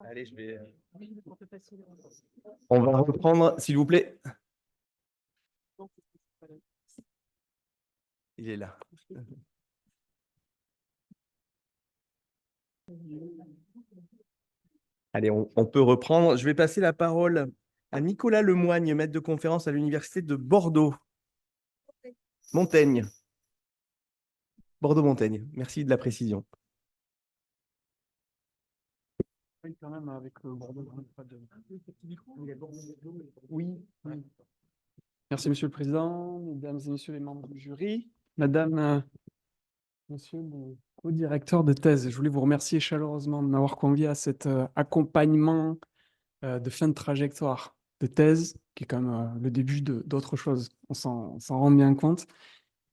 Allez, on va reprendre, s'il vous plaît. Il est là. Allez, on peut reprendre. Je vais passer la parole à Nicolas Lemoigne, maître de conférence à l'Université de Bordeaux. Montaigne. Bordeaux-Montaigne. Merci de la précision. Oui, quand même, avec le Bordeaux. Oui. Merci, Monsieur le Président, Mesdames et Messieurs les membres du jury, Madame, Monsieur le co-directeur de thèse. Je voulais vous remercier chaleureusement de m'avoir convié à cet accompagnement de fin de trajectoire de thèse, qui est quand même le début d'autre chose. On s'en rend bien compte.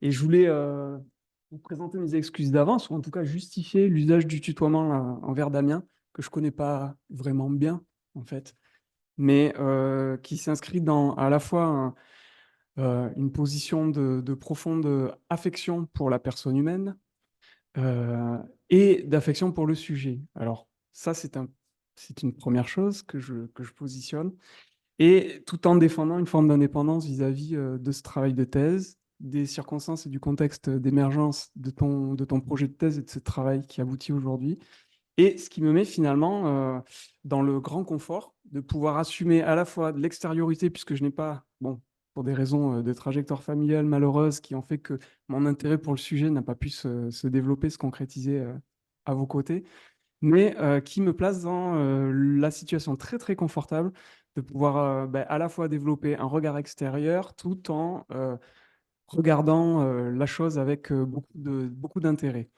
Et je voulais vous présenter mes excuses d'avance, ou en tout cas justifier l'usage du tutoiement envers Damien, que je ne connais pas vraiment bien, en fait, mais qui s'inscrit dans à la fois une position de profonde affection pour la personne humaine et d'affection pour le sujet. Alors, ça, c'est une première chose que je positionne, et tout en défendant une forme d'indépendance vis-à-vis de ce travail de thèse, des circonstances et du contexte d'émergence de ton projet de thèse et de ce travail qui aboutit aujourd'hui. Et ce qui me met finalement dans le grand confort de pouvoir assumer à la fois de l'extériorité, puisque je n'ai pas, bon, pour des raisons de trajectoire familiale malheureuse qui ont fait que mon intérêt pour le sujet n'a pas pu se développer, se concrétiser à vos côtés, mais qui me place dans la situation très très confortable de pouvoir à la fois développer un regard extérieur tout en regardant la chose avec beaucoup d'intérêt.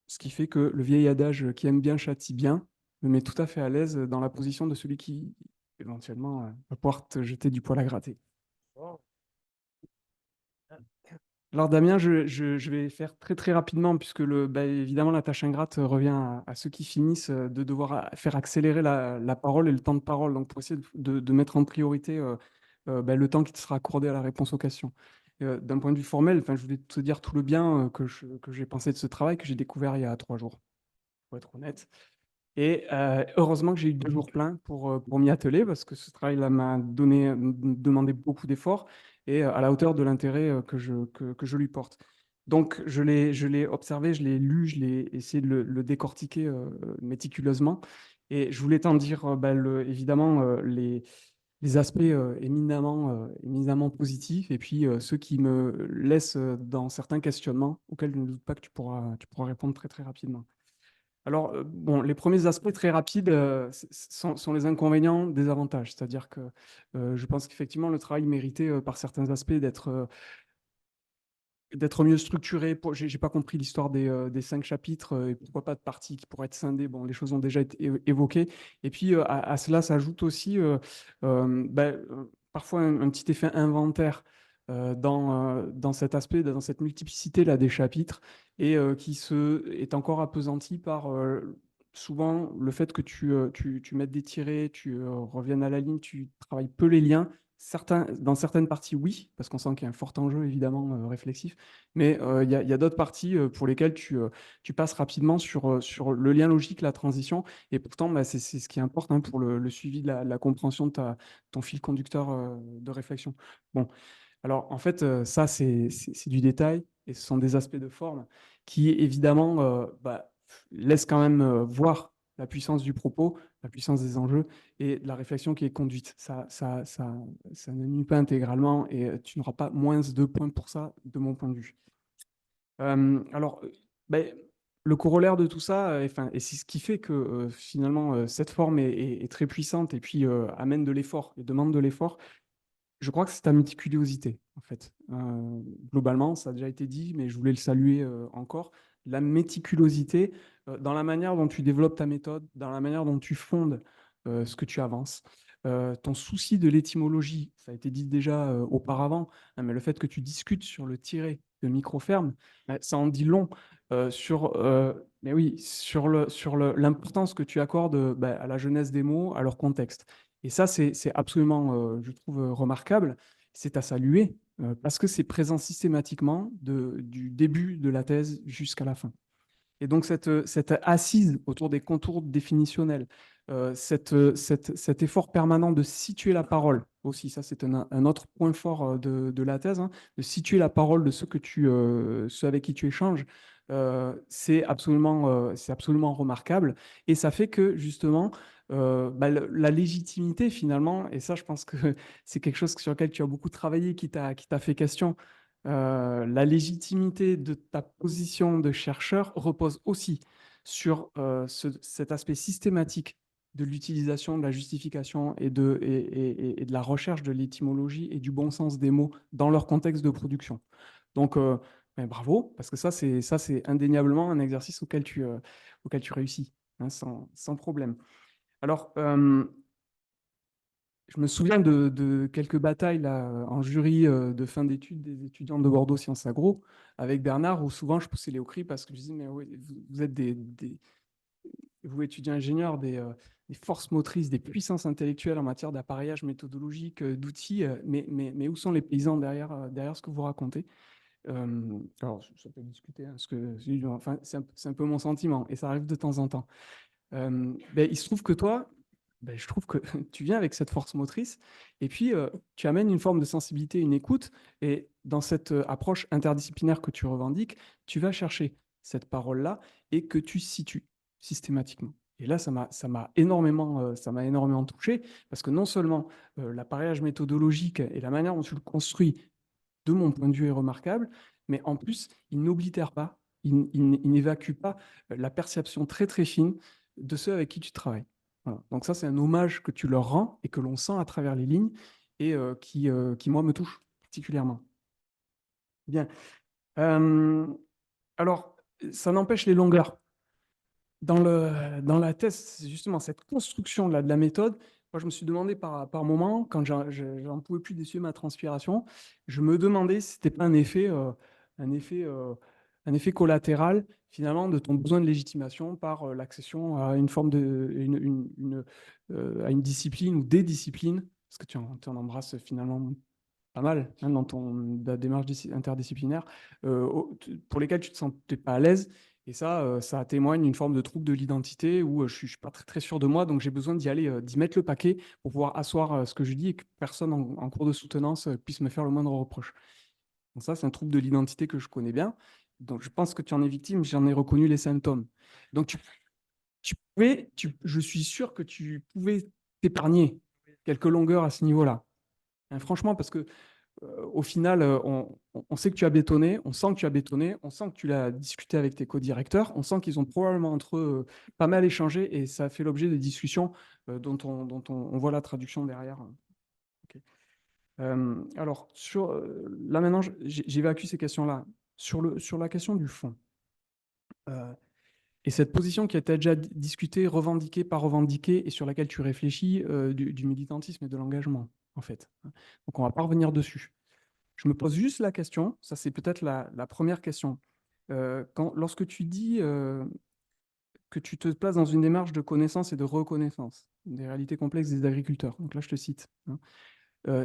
Ce qui fait que le vieil adage qui aime bien châtie bien me met tout à fait à l'aise dans la position de celui qui éventuellement va pouvoir te jeter du poil à gratter. Alors Damien, je vais faire très très rapidement puisque évidemment la tâche ingrate revient à ceux qui finissent de devoir faire accélérer la parole et le temps de parole, donc pour essayer de mettre en priorité le temps qui te sera accordé à la réponse aux questions. D'un point de vue formel, je voulais te dire tout le bien que j'ai pensé de ce travail que j'ai découvert il y a 3 jours, pour être honnête. Et heureusement que j'ai eu 2 jours pleins pour m'y atteler, parce que ce travail-là m'a demandé beaucoup d'efforts et à la hauteur de l'intérêt que je lui porte. Donc, je l'ai observé, je l'ai lu, je l'ai essayé de le décortiquer méticuleusement. Et je voulais t'en dire, évidemment, les aspects éminemment positifs, et puis ceux qui me laissent dans certains questionnements auxquels je ne doute pas que tu pourras répondre très, très rapidement. Alors, bon, les premiers aspects très rapides sont les inconvénients des avantages. C'est-à-dire que je pense qu'effectivement, le travail méritait par certains aspects d'être mieux structuré. Je n'ai pas compris l'histoire des 5 chapitres et pourquoi pas de parties qui pourraient être scindées. Bon, les choses ont déjà été évoquées. Et puis, à cela s'ajoute aussi parfois un petit effet inventaire dans cet aspect, dans cette multiplicité là, des chapitres, et est encore appesanti par souvent le fait que tu mettes des tirets, tu reviennes à la ligne, tu travailles peu les liens. Dans certaines parties, oui, parce qu'on sent qu'il y a un fort enjeu, évidemment, réflexif, mais il y a d'autres parties pour lesquelles tu passes rapidement sur le lien logique, la transition, et pourtant, c'est ce qui importe pour le suivi de la compréhension de ton fil conducteur de réflexion. Bon, alors en fait, ça, c'est du détail, et ce sont des aspects de forme qui, évidemment, laissent quand même voir la puissance du propos, la puissance des enjeux et de la réflexion qui est conduite. Ça ne nuit pas intégralement, et tu n'auras pas moins de 2 points pour ça, de mon point de vue. Alors, le corollaire de tout ça, et c'est ce qui fait que finalement cette forme est très puissante et puis amène de l'effort et demande de l'effort, je crois que c'est ta méticulosité, en fait. Globalement, ça a déjà été dit, mais je voulais le saluer encore. La méticulosité dans la manière dont tu développes ta méthode, dans la manière dont tu fondes ce que tu avances. Ton souci de l'étymologie, ça a été dit déjà auparavant, hein, mais le fait que tu discutes sur le tiret de microferme, ça en dit long mais oui, sur l'importance que tu accordes à la jeunesse des mots, à leur contexte. Et ça, c'est absolument, je trouve, remarquable. C'est à saluer parce que c'est présent systématiquement du début de la thèse jusqu'à la fin. Et donc, cette assise autour des contours définitionnels, cet effort permanent de situer la parole aussi, ça c'est un autre point fort de la thèse, hein, de situer la parole de ceux avec qui tu échanges, c'est absolument remarquable. Et ça fait que justement, la légitimité finalement, et ça je pense que c'est quelque chose sur lequel tu as beaucoup travaillé, qui t'a fait question, la légitimité de ta position de chercheur repose aussi sur cet aspect systématique de l'utilisation, de la justification et de la recherche de l'étymologie et du bon sens des mots dans leur contexte de production. Donc, bravo, parce que ça, c'est indéniablement un exercice auquel tu réussis, hein, sans problème. Alors, je me souviens de quelques batailles là, en jury de fin d'études des étudiants de Bordeaux Sciences Agro avec Bernard, où souvent je poussais les cris parce que je disais, mais oui, vous êtes vous étudiants ingénieurs, des forces motrices, des puissances intellectuelles en matière d'appareillage méthodologique, d'outils, mais où sont les paysans derrière ce que vous racontez? Alors, ça peut discuter, hein, enfin, c'est un peu mon sentiment, et ça arrive de temps en temps. Il se trouve que toi, je trouve que tu viens avec cette force motrice et puis tu amènes une forme de sensibilité, une écoute. Et dans cette approche interdisciplinaire que tu revendiques, tu vas chercher cette parole-là et que tu situes systématiquement. Et là, ça m'a énormément touché parce que non seulement l'appareillage méthodologique et la manière dont tu le construis, de mon point de vue, est remarquable, mais en plus, il n'oblitère pas, il n'évacue pas la perception très très fine de ceux avec qui tu travailles. Voilà. Donc ça, c'est un hommage que tu leur rends et que l'on sent à travers les lignes et qui, moi, me touche particulièrement. Bien. Euh, alors, ça n'empêche les longueurs. Dans la thèse, c'est justement cette construction de la méthode. Moi, je me suis demandé par moment, quand j'en pouvais plus d'essuyer ma transpiration, je me demandais si c'était pas un effet, euh, un effet collatéral, finalement, de ton besoin de légitimation par l'accession à une forme à une discipline ou des disciplines, parce que tu en embrasses finalement pas mal, hein, dans ta démarche interdisciplinaire, pour lesquels tu ne te sentais pas à l'aise. Et ça témoigne d'une forme de trouble de l'identité où je ne suis pas très, très sûr de moi, donc j'ai besoin d'y aller, d'y mettre le paquet pour pouvoir asseoir ce que je dis et que personne en cours de soutenance puisse me faire le moindre reproche. Donc ça, c'est un trouble de l'identité que je connais bien. Donc je pense que tu en es victime, j'en ai reconnu les symptômes. Donc je suis sûr que tu pouvais t'épargner quelques longueurs à ce niveau-là. Hein, franchement, parce que au final, on sait que tu as bétonné, on sent que tu as bétonné, on sent que tu l'as discuté avec tes co-directeurs, on sent qu'ils ont probablement entre eux pas mal échangé et ça a fait l'objet de discussions dont on voit la traduction derrière. Ok. Alors, là maintenant, j'évacue ces questions-là. Sur la question du fond, euh, et cette position qui a été déjà discutée, revendiquée, pas revendiquée, et sur laquelle tu réfléchis, du militantisme et de l'engagement, en fait. Donc, on ne va pas revenir dessus. Je me pose juste la question, ça c'est peut-être la première question. Lorsque tu dis que tu te places dans une démarche de connaissance et de reconnaissance des réalités complexes des agriculteurs, donc là je te cite, hein,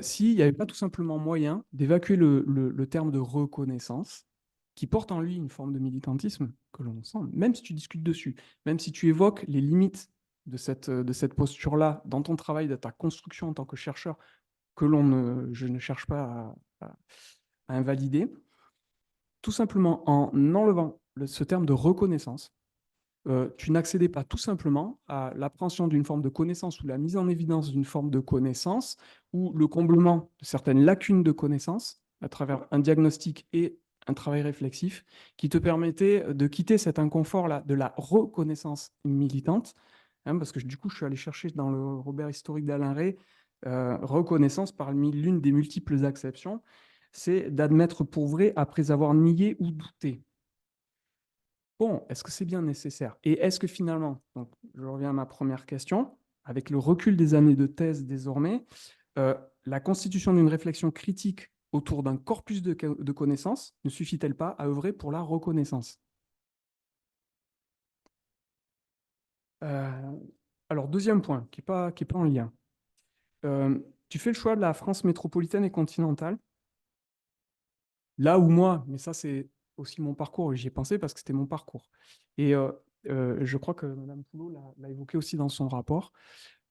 s'il n'y avait pas tout simplement moyen d'évacuer le terme de reconnaissance, qui porte en lui une forme de militantisme que l'on sent, même si tu discutes dessus, même si tu évoques les limites de cette posture-là dans ton travail, de ta construction en tant que chercheur, je ne cherche pas à invalider, tout simplement en enlevant ce terme de reconnaissance, tu n'accédais pas tout simplement à l'appréhension d'une forme de connaissance ou la mise en évidence d'une forme de connaissance ou le comblement de certaines lacunes de connaissance à travers un diagnostic et un travail réflexif qui te permettait de quitter cet inconfort-là de la reconnaissance militante, hein, parce que du coup, je suis allé chercher dans le Robert historique d'Alain Ray, reconnaissance parmi l'une des multiples acceptions, c'est d'admettre pour vrai après avoir nié ou douté. Bon, est-ce que c'est bien nécessaire? Et est-ce que finalement, donc je reviens à ma première question, avec le recul des années de thèse désormais, la constitution d'une réflexion critique autour d'un corpus de connaissances ne suffit-elle pas à œuvrer pour la reconnaissance? Euh, alors, deuxième point, qui est pas en lien. Tu fais le choix de la France métropolitaine et continentale, là où moi, mais ça c'est aussi mon parcours, j'y ai pensé parce que c'était mon parcours. Et je crois que Mme Poulot l'a évoqué aussi dans son rapport.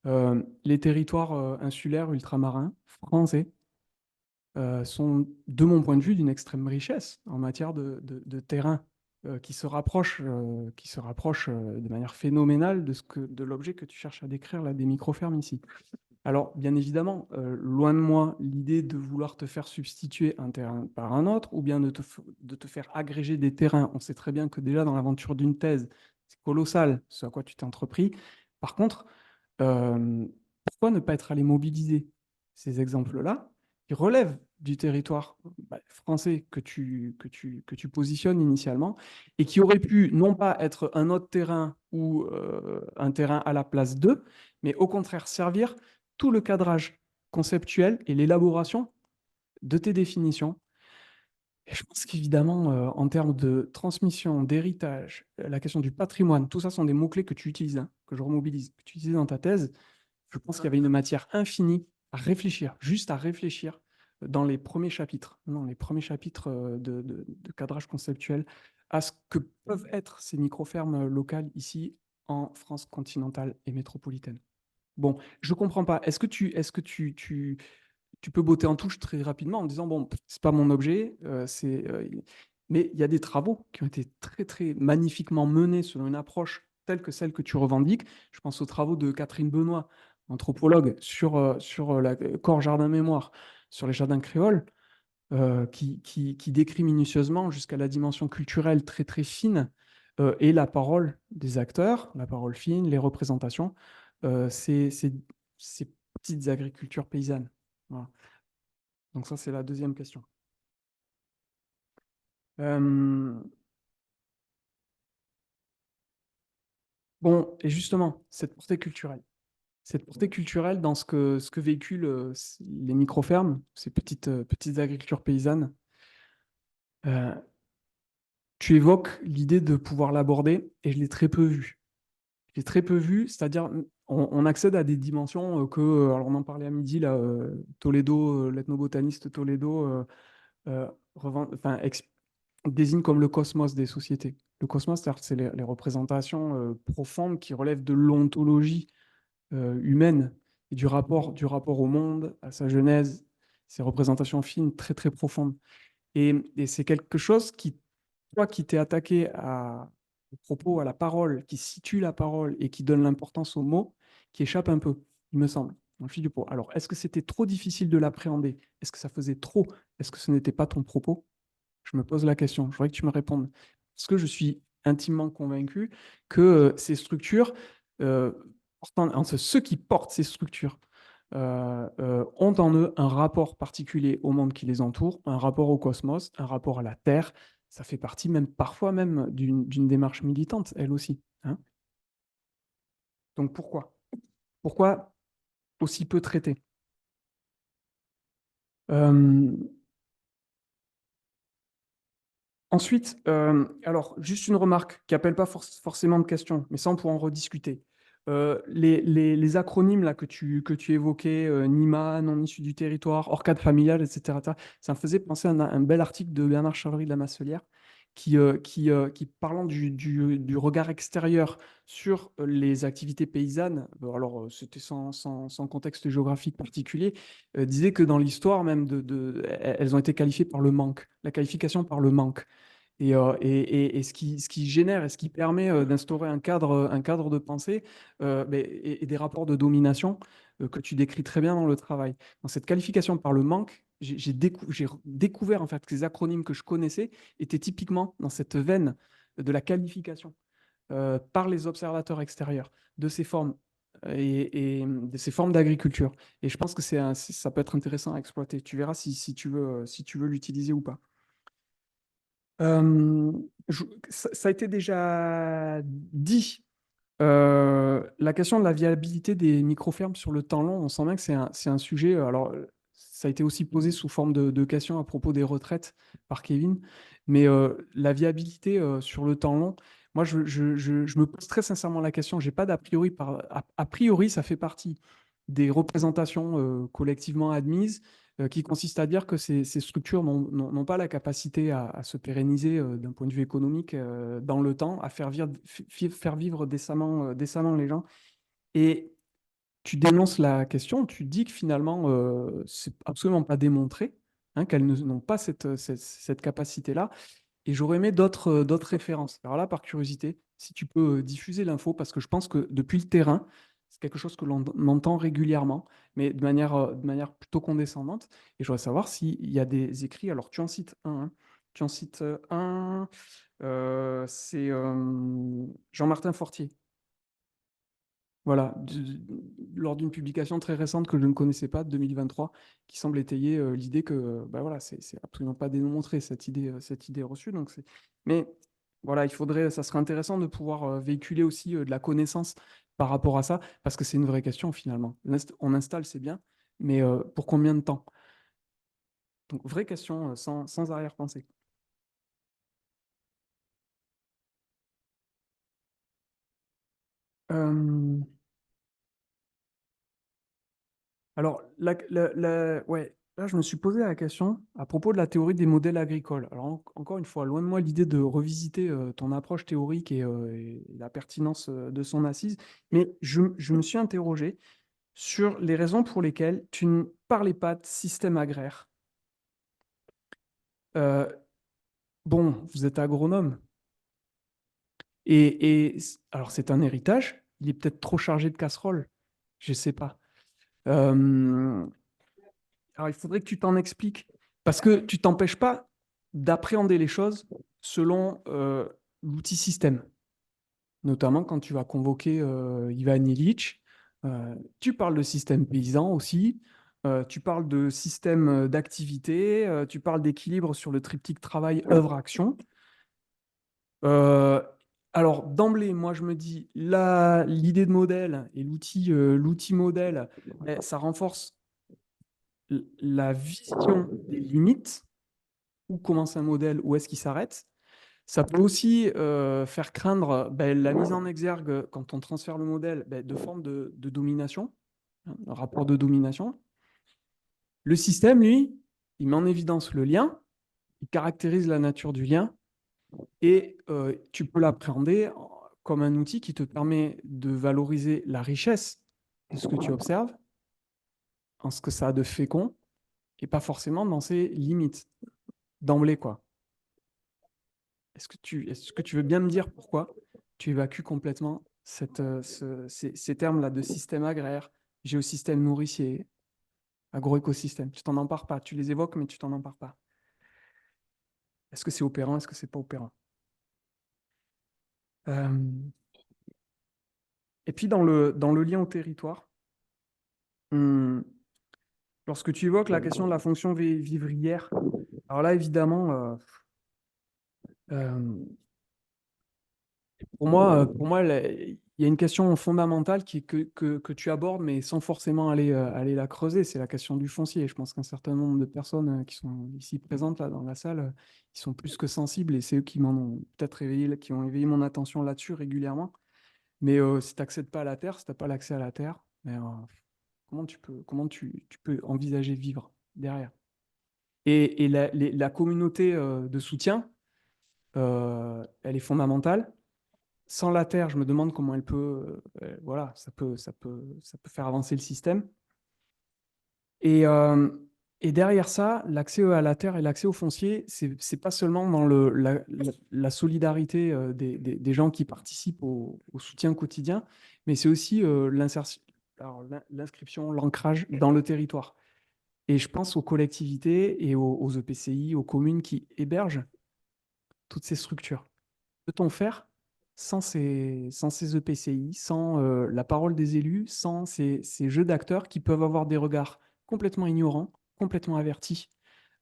Les territoires insulaires, ultramarins, français, sont, de mon point de vue, d'une extrême richesse en matière de terrain qui se rapproche, de manière phénoménale de l'objet que tu cherches à décrire là, des microfermes ici. Alors, bien évidemment, loin de moi l'idée de vouloir te faire substituer un terrain par un autre ou bien de te faire agréger des terrains. On sait très bien que déjà dans l'aventure d'une thèse, c'est colossal ce à quoi tu t'es entrepris. Par contre, euh, pourquoi ne pas être allé mobiliser ces exemples-là qui relèvent du territoire français que tu positionnes initialement et qui auraient pu non pas être un autre terrain ou un terrain à la place d'eux, mais au contraire servir tout le cadrage conceptuel et l'élaboration de tes définitions. Et je pense qu'évidemment, en termes de transmission, d'héritage, la question du patrimoine, tout ça sont des mots-clés que tu utilises, hein, que je remobilise, que tu utilises dans ta thèse. Je pense qu'il y avait une matière infinie à réfléchir, juste à réfléchir dans les premiers chapitres, de cadrage conceptuel, à ce que peuvent être ces micro-fermes locales ici en France continentale et métropolitaine. Bon, je comprends pas. Tu peux botter en touche très rapidement en disant, bon, c'est pas mon objet, mais il y a des travaux qui ont été très, très magnifiquement menés selon une approche telle que celle que tu revendiques. Je pense aux travaux de Catherine Benoît, anthropologue, sur la Corps Jardin Mémoire, sur les jardins créoles, qui décrit minutieusement jusqu'à la dimension culturelle très, très fine, et la parole des acteurs, la parole fine, les représentations, ces petites agricultures paysannes. Voilà. Donc ça, c'est la deuxième question. Bon, et justement, cette portée culturelle dans ce que véhiculent les micro-fermes, ces petites agricultures paysannes, euh, tu évoques l'idée de pouvoir l'aborder, et je l'ai très peu vu. Je l'ai très peu vu, c'est-à-dire on accède à des dimensions alors on en parlait à midi, là, Toledo, l'ethnobotaniste Toledo, enfin, désigne comme le cosmos des sociétés. Le cosmos, c'est les représentations profondes qui relèvent de l'ontologie humaine et du rapport au monde, à sa genèse, ces représentations fines, très très profondes. Et c'est quelque chose qui, toi qui t'es attaqué au propos, à la parole, qui situe la parole et qui donne l'importance aux mots, qui échappe un peu, il me semble, dans le fil du propos. Alors, est-ce que c'était trop difficile de l'appréhender? Est-ce que ça faisait trop? Est-ce que ce n'était pas ton propos? Je me pose la question. Je voudrais que tu me répondes. Parce que je suis intimement convaincu que ces structures, euh, ceux qui portent ces structures, ont en eux un rapport particulier au monde qui les entoure, un rapport au cosmos, un rapport à la Terre. Ça fait partie même parfois même d'une démarche militante, elle aussi, hein. Donc pourquoi? Pourquoi aussi peu traité? Euh, Ensuite, alors juste une remarque qui appelle pas forcément de question, mais ça on pourra en rediscuter. Les acronymes là que tu évoquais, NIMA, non issu du territoire, Orcade familial, etc., ça me faisait penser à un bel article de Bernard Chavry de la Masselière qui parlant du regard extérieur sur les activités paysannes, alors c'était sans contexte géographique particulier, disait que dans l'histoire même, elles ont été qualifiées par le manque, la qualification par le manque. Et ce qui génère et ce qui permet d'instaurer un cadre de pensée et des rapports de domination que tu décris très bien dans le travail. Dans cette qualification par le manque, j'ai découvert en fait que les acronymes que je connaissais étaient typiquement dans cette veine de la qualification par les observateurs extérieurs de ces formes et de ces formes d'agriculture. Et je pense que ça peut être intéressant à exploiter. Tu verras si tu veux l'utiliser ou pas. Euh, Ça a été déjà dit. La question de la viabilité des micro-fermes sur le temps long, on sent bien que c'est un sujet. Alors, ça a été aussi posé sous forme de questions à propos des retraites par Kevin. Mais la viabilité sur le temps long, moi, je me pose très sincèrement la question. J'ai pas d'a priori. A priori, ça fait partie des représentations collectivement admises qui consiste à dire que ces structures n'ont pas la capacité à se pérenniser d'un point de vue économique dans le temps, à faire vivre décemment les gens. Et tu dénonces la question, tu dis que finalement, c'est absolument pas démontré, hein, qu'elles n'ont pas cette capacité-là. Et j'aurais aimé d'autres références. Alors là, par curiosité, si tu peux diffuser l'info, parce que je pense que depuis le terrain, c'est quelque chose que l'on entend régulièrement, mais de manière plutôt condescendante. Et je voudrais savoir s'il y a des écrits. Alors, tu en cites un. Hein. Tu en cites un. C'est Jean-Martin Fortier. Voilà, lors d'une publication très récente que je ne connaissais pas, de 2023, qui semble étayer l'idée que bah voilà, c'est absolument pas démontré cette idée reçue. Donc mais voilà, ça serait intéressant de pouvoir véhiculer aussi de la connaissance par rapport à ça, parce que c'est une vraie question finalement. On installe, c'est bien, mais pour combien de temps? Donc, vraie question sans arrière-pensée. Euh, Alors, ouais, là, je me suis posé la question à propos de la théorie des modèles agricoles. Alors, encore une fois, loin de moi l'idée de revisiter ton approche théorique et la pertinence de son assise, mais je me suis interrogé sur les raisons pour lesquelles tu ne parlais pas de système agraire. Euh, bon, vous êtes agronome, alors c'est un héritage, il est peut-être trop chargé de casseroles, je ne sais pas. Euh, Alors, il faudrait que tu t'en expliques, parce que tu t'empêches pas d'appréhender les choses selon l'outil système, notamment quand tu vas convoquer Ivan Illich. Tu parles de système paysan aussi, tu parles de système d'activité, tu parles d'équilibre sur le triptyque travail, œuvre, action. Euh, alors, d'emblée, moi, je me dis, l'idée de modèle et l'outil modèle, ça renforce la vision des limites, où commence un modèle, où est-ce qu'il s'arrête. Ça peut aussi faire craindre la mise en exergue, quand on transfère le modèle, de formes de domination, hein, un rapport de domination. Le système, lui, il met en évidence le lien, il caractérise la nature du lien, et tu peux l'appréhender comme un outil qui te permet de valoriser la richesse de ce que tu observes, en ce que ça a de fécond, et pas forcément dans ses limites, d'emblée, quoi. Est-ce que tu veux bien me dire pourquoi tu évacues complètement ces termes-là de système agraire, géosystème nourricier, agroécosystème? Tu t'en empares pas. Tu les évoques, mais tu t'en empares pas. Est-ce que c'est opérant? Est-ce que c'est pas opérant? Euh, et puis dans le lien au territoire, hum, lorsque tu évoques la question de la fonction vivrière, alors là évidemment, euh, pour moi, il y a une question fondamentale que tu abordes, mais sans forcément aller la creuser. C'est la question du foncier. Je pense qu'un certain nombre de personnes qui sont ici présentes là, dans la salle, ils sont plus que sensibles, et c'est eux qui m'en ont peut-être éveillé, qui ont éveillé mon attention là-dessus régulièrement. Mais si tu n'accèdes pas à la terre, si tu n'as pas l'accès à la terre, comment tu peux envisager vivre derrière? Et la communauté de soutien, elle est fondamentale. Sans la Terre, je me demande comment elle peut, voilà, ça peut faire avancer le système. Et, euh, et derrière ça, l'accès à la Terre et l'accès au foncier, c'est pas seulement dans la solidarité des gens qui participent au soutien quotidien, mais c'est aussi l'inscription, l'ancrage dans le territoire. Et je pense aux collectivités et aux EPCI, aux communes qui hébergent toutes ces structures. Peut-on faire sans ces EPCI, sans la parole des élus, sans ces jeux d'acteurs qui peuvent avoir des regards complètement ignorants, complètement avertis,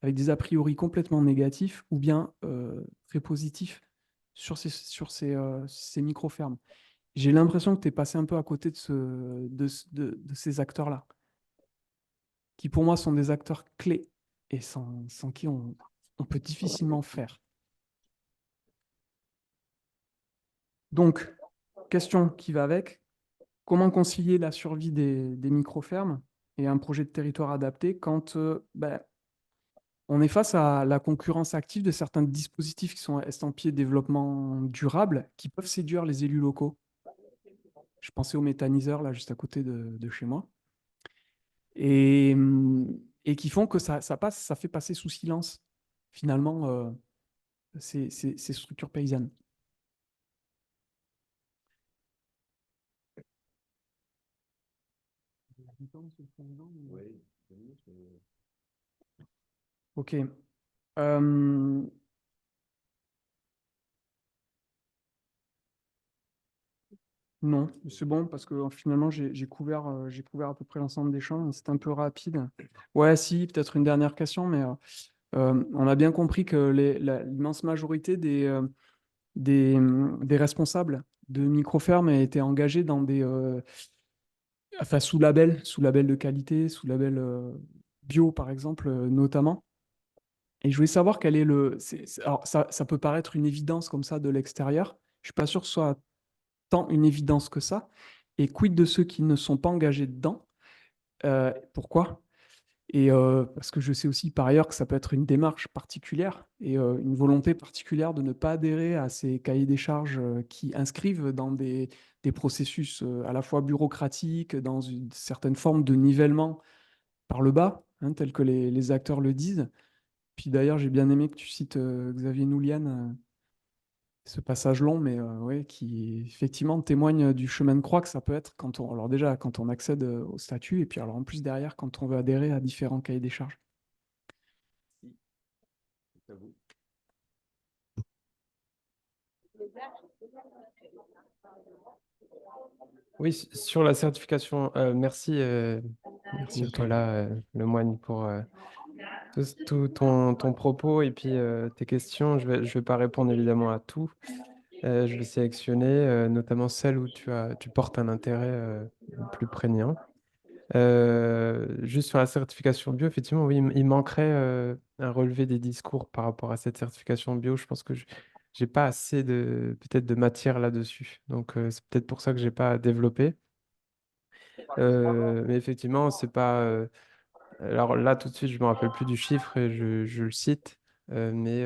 avec des a priori complètement négatifs ou bien très positifs ces micro-fermes. J'ai l'impression que tu es passé un peu à côté de ces acteurs-là, qui pour moi sont des acteurs clés et sans qui on peut difficilement faire. Donc, question qui va avec, comment concilier la survie des micro-fermes et un projet de territoire adapté quand on est face à la concurrence active de certains dispositifs qui sont estampillés développement durable, qui peuvent séduire les élus locaux. Je pensais au méthaniseur, là, juste à côté de chez moi, et, et qui font que ça passe, ça fait passer sous silence, finalement, ces structures paysannes. Ok. Non, c'est bon parce que finalement j'ai couvert à peu près l'ensemble des champs. C'était un peu rapide. Ouais, si, peut-être une dernière question, mais on a bien compris que l'immense majorité des responsables de micro-fermes étaient engagés dans enfin, sous label de qualité, sous label bio, par exemple, notamment. Et je voulais savoir quel est alors, ça peut paraître une évidence comme ça de l'extérieur. Je suis pas sûr que ce soit tant une évidence que ça. Et quid de ceux qui ne sont pas engagés dedans? Pourquoi? Et parce que je sais aussi par ailleurs que ça peut être une démarche particulière et une volonté particulière de ne pas adhérer à ces cahiers des charges qui inscrivent dans des processus à la fois bureaucratiques, dans une certaine forme de nivellement par le bas, hein, tel que les acteurs le disent. Puis d'ailleurs, j'ai bien aimé que tu cites Xavier Noulian, ce passage long, mais ouais, qui effectivement témoigne du chemin de croix que ça peut être alors déjà quand on accède au statut, et puis alors en plus derrière quand on veut adhérer à différents cahiers des charges. Oui, sur la certification, merci, Merci à toi. Nicolas Lemoigne pour tout ton propos et puis tes questions. Je vais pas répondre évidemment à tout. Je vais sélectionner notamment celles où tu portes un intérêt plus prégnant. Juste sur la certification bio, effectivement, oui, il manquerait un relevé des discours par rapport à cette certification bio. Je pense que j'ai pas assez peut-être de matière là-dessus. Donc, c'est peut-être pour ça que j'ai pas développé. Mais effectivement, c'est pas. Alors là, tout de suite, je me rappelle plus du chiffre et je le cite. Mais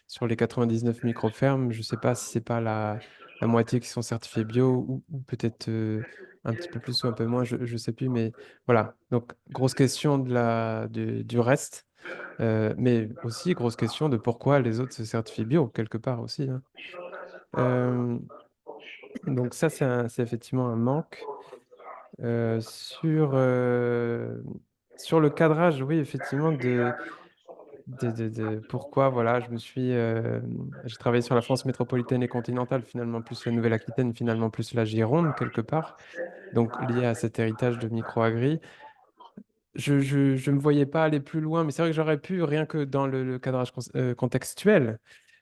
sur les 99 micro-fermes, je sais pas si c'est pas la moitié qui sont certifiées bio ou peut-être un petit peu plus ou un peu moins, je sais plus. Mais voilà. Donc, grosse question du reste. Mais aussi, grosse question de pourquoi les autres se certifient bio, quelque part aussi, hein. Euh, donc ça, c'est effectivement un manque. Euh, sur, euh, sur le cadrage, oui, effectivement, de pourquoi, voilà, j'ai travaillé sur la France métropolitaine et continentale, finalement plus la Nouvelle-Aquitaine, finalement plus la Gironde, quelque part, donc lié à cet héritage de micro-agri. Je me voyais pas aller plus loin, mais c'est vrai que j'aurais pu, rien que dans le cadrage contextuel.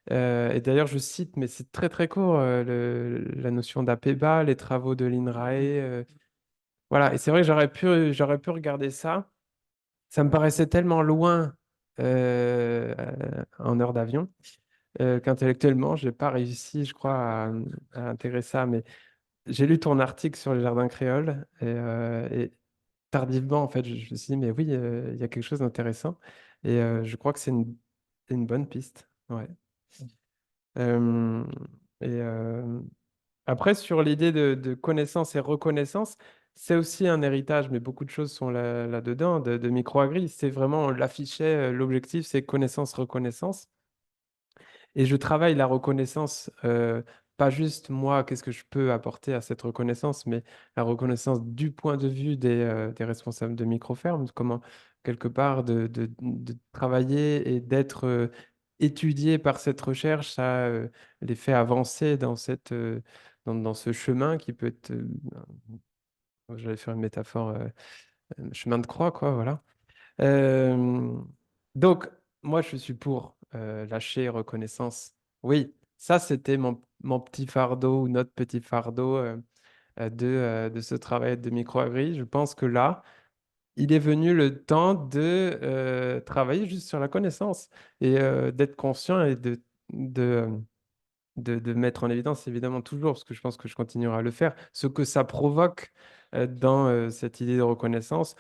Et d'ailleurs, je cite, mais c'est très très court, la notion d'APEBA, les travaux de l'INRAE. Voilà, et c'est vrai que j'aurais pu regarder ça. Ça me paraissait tellement loin en heure d'avion qu'intellectuellement, je n'ai pas réussi, je crois, à intégrer ça. Mais j'ai lu ton article sur les jardins créoles et tardivement, en fait, je me suis dit, mais oui, il y a quelque chose d'intéressant. Et je crois que c'est une bonne piste. Ouais. Euh, et après, sur l'idée de connaissance et reconnaissance, c'est aussi un héritage, mais beaucoup de choses sont là-dedans, de microagri. C'est vraiment, on l'affichait, l'objectif, c'est connaissance, reconnaissance. Et je travaille la reconnaissance, pas juste moi, qu'est-ce que je peux apporter à cette reconnaissance, mais la reconnaissance du point de vue des responsables de microfermes, comment quelque part de travailler et d'être étudié par cette recherche, ça les fait avancer dans ce chemin qui peut être, j'allais faire une métaphore, chemin de croix, quoi, voilà. Euh, donc, moi, je suis pour lâcher reconnaissance. Oui, ça, c'était mon petit fardeau ou notre petit fardeau de ce travail de microagri. Je pense que là, il est venu le temps de travailler juste sur la connaissance et d'être conscient et de, de mettre en évidence, évidemment, toujours, parce que je pense que je continuerai à le faire, ce que ça provoque dans cette idée de reconnaissance.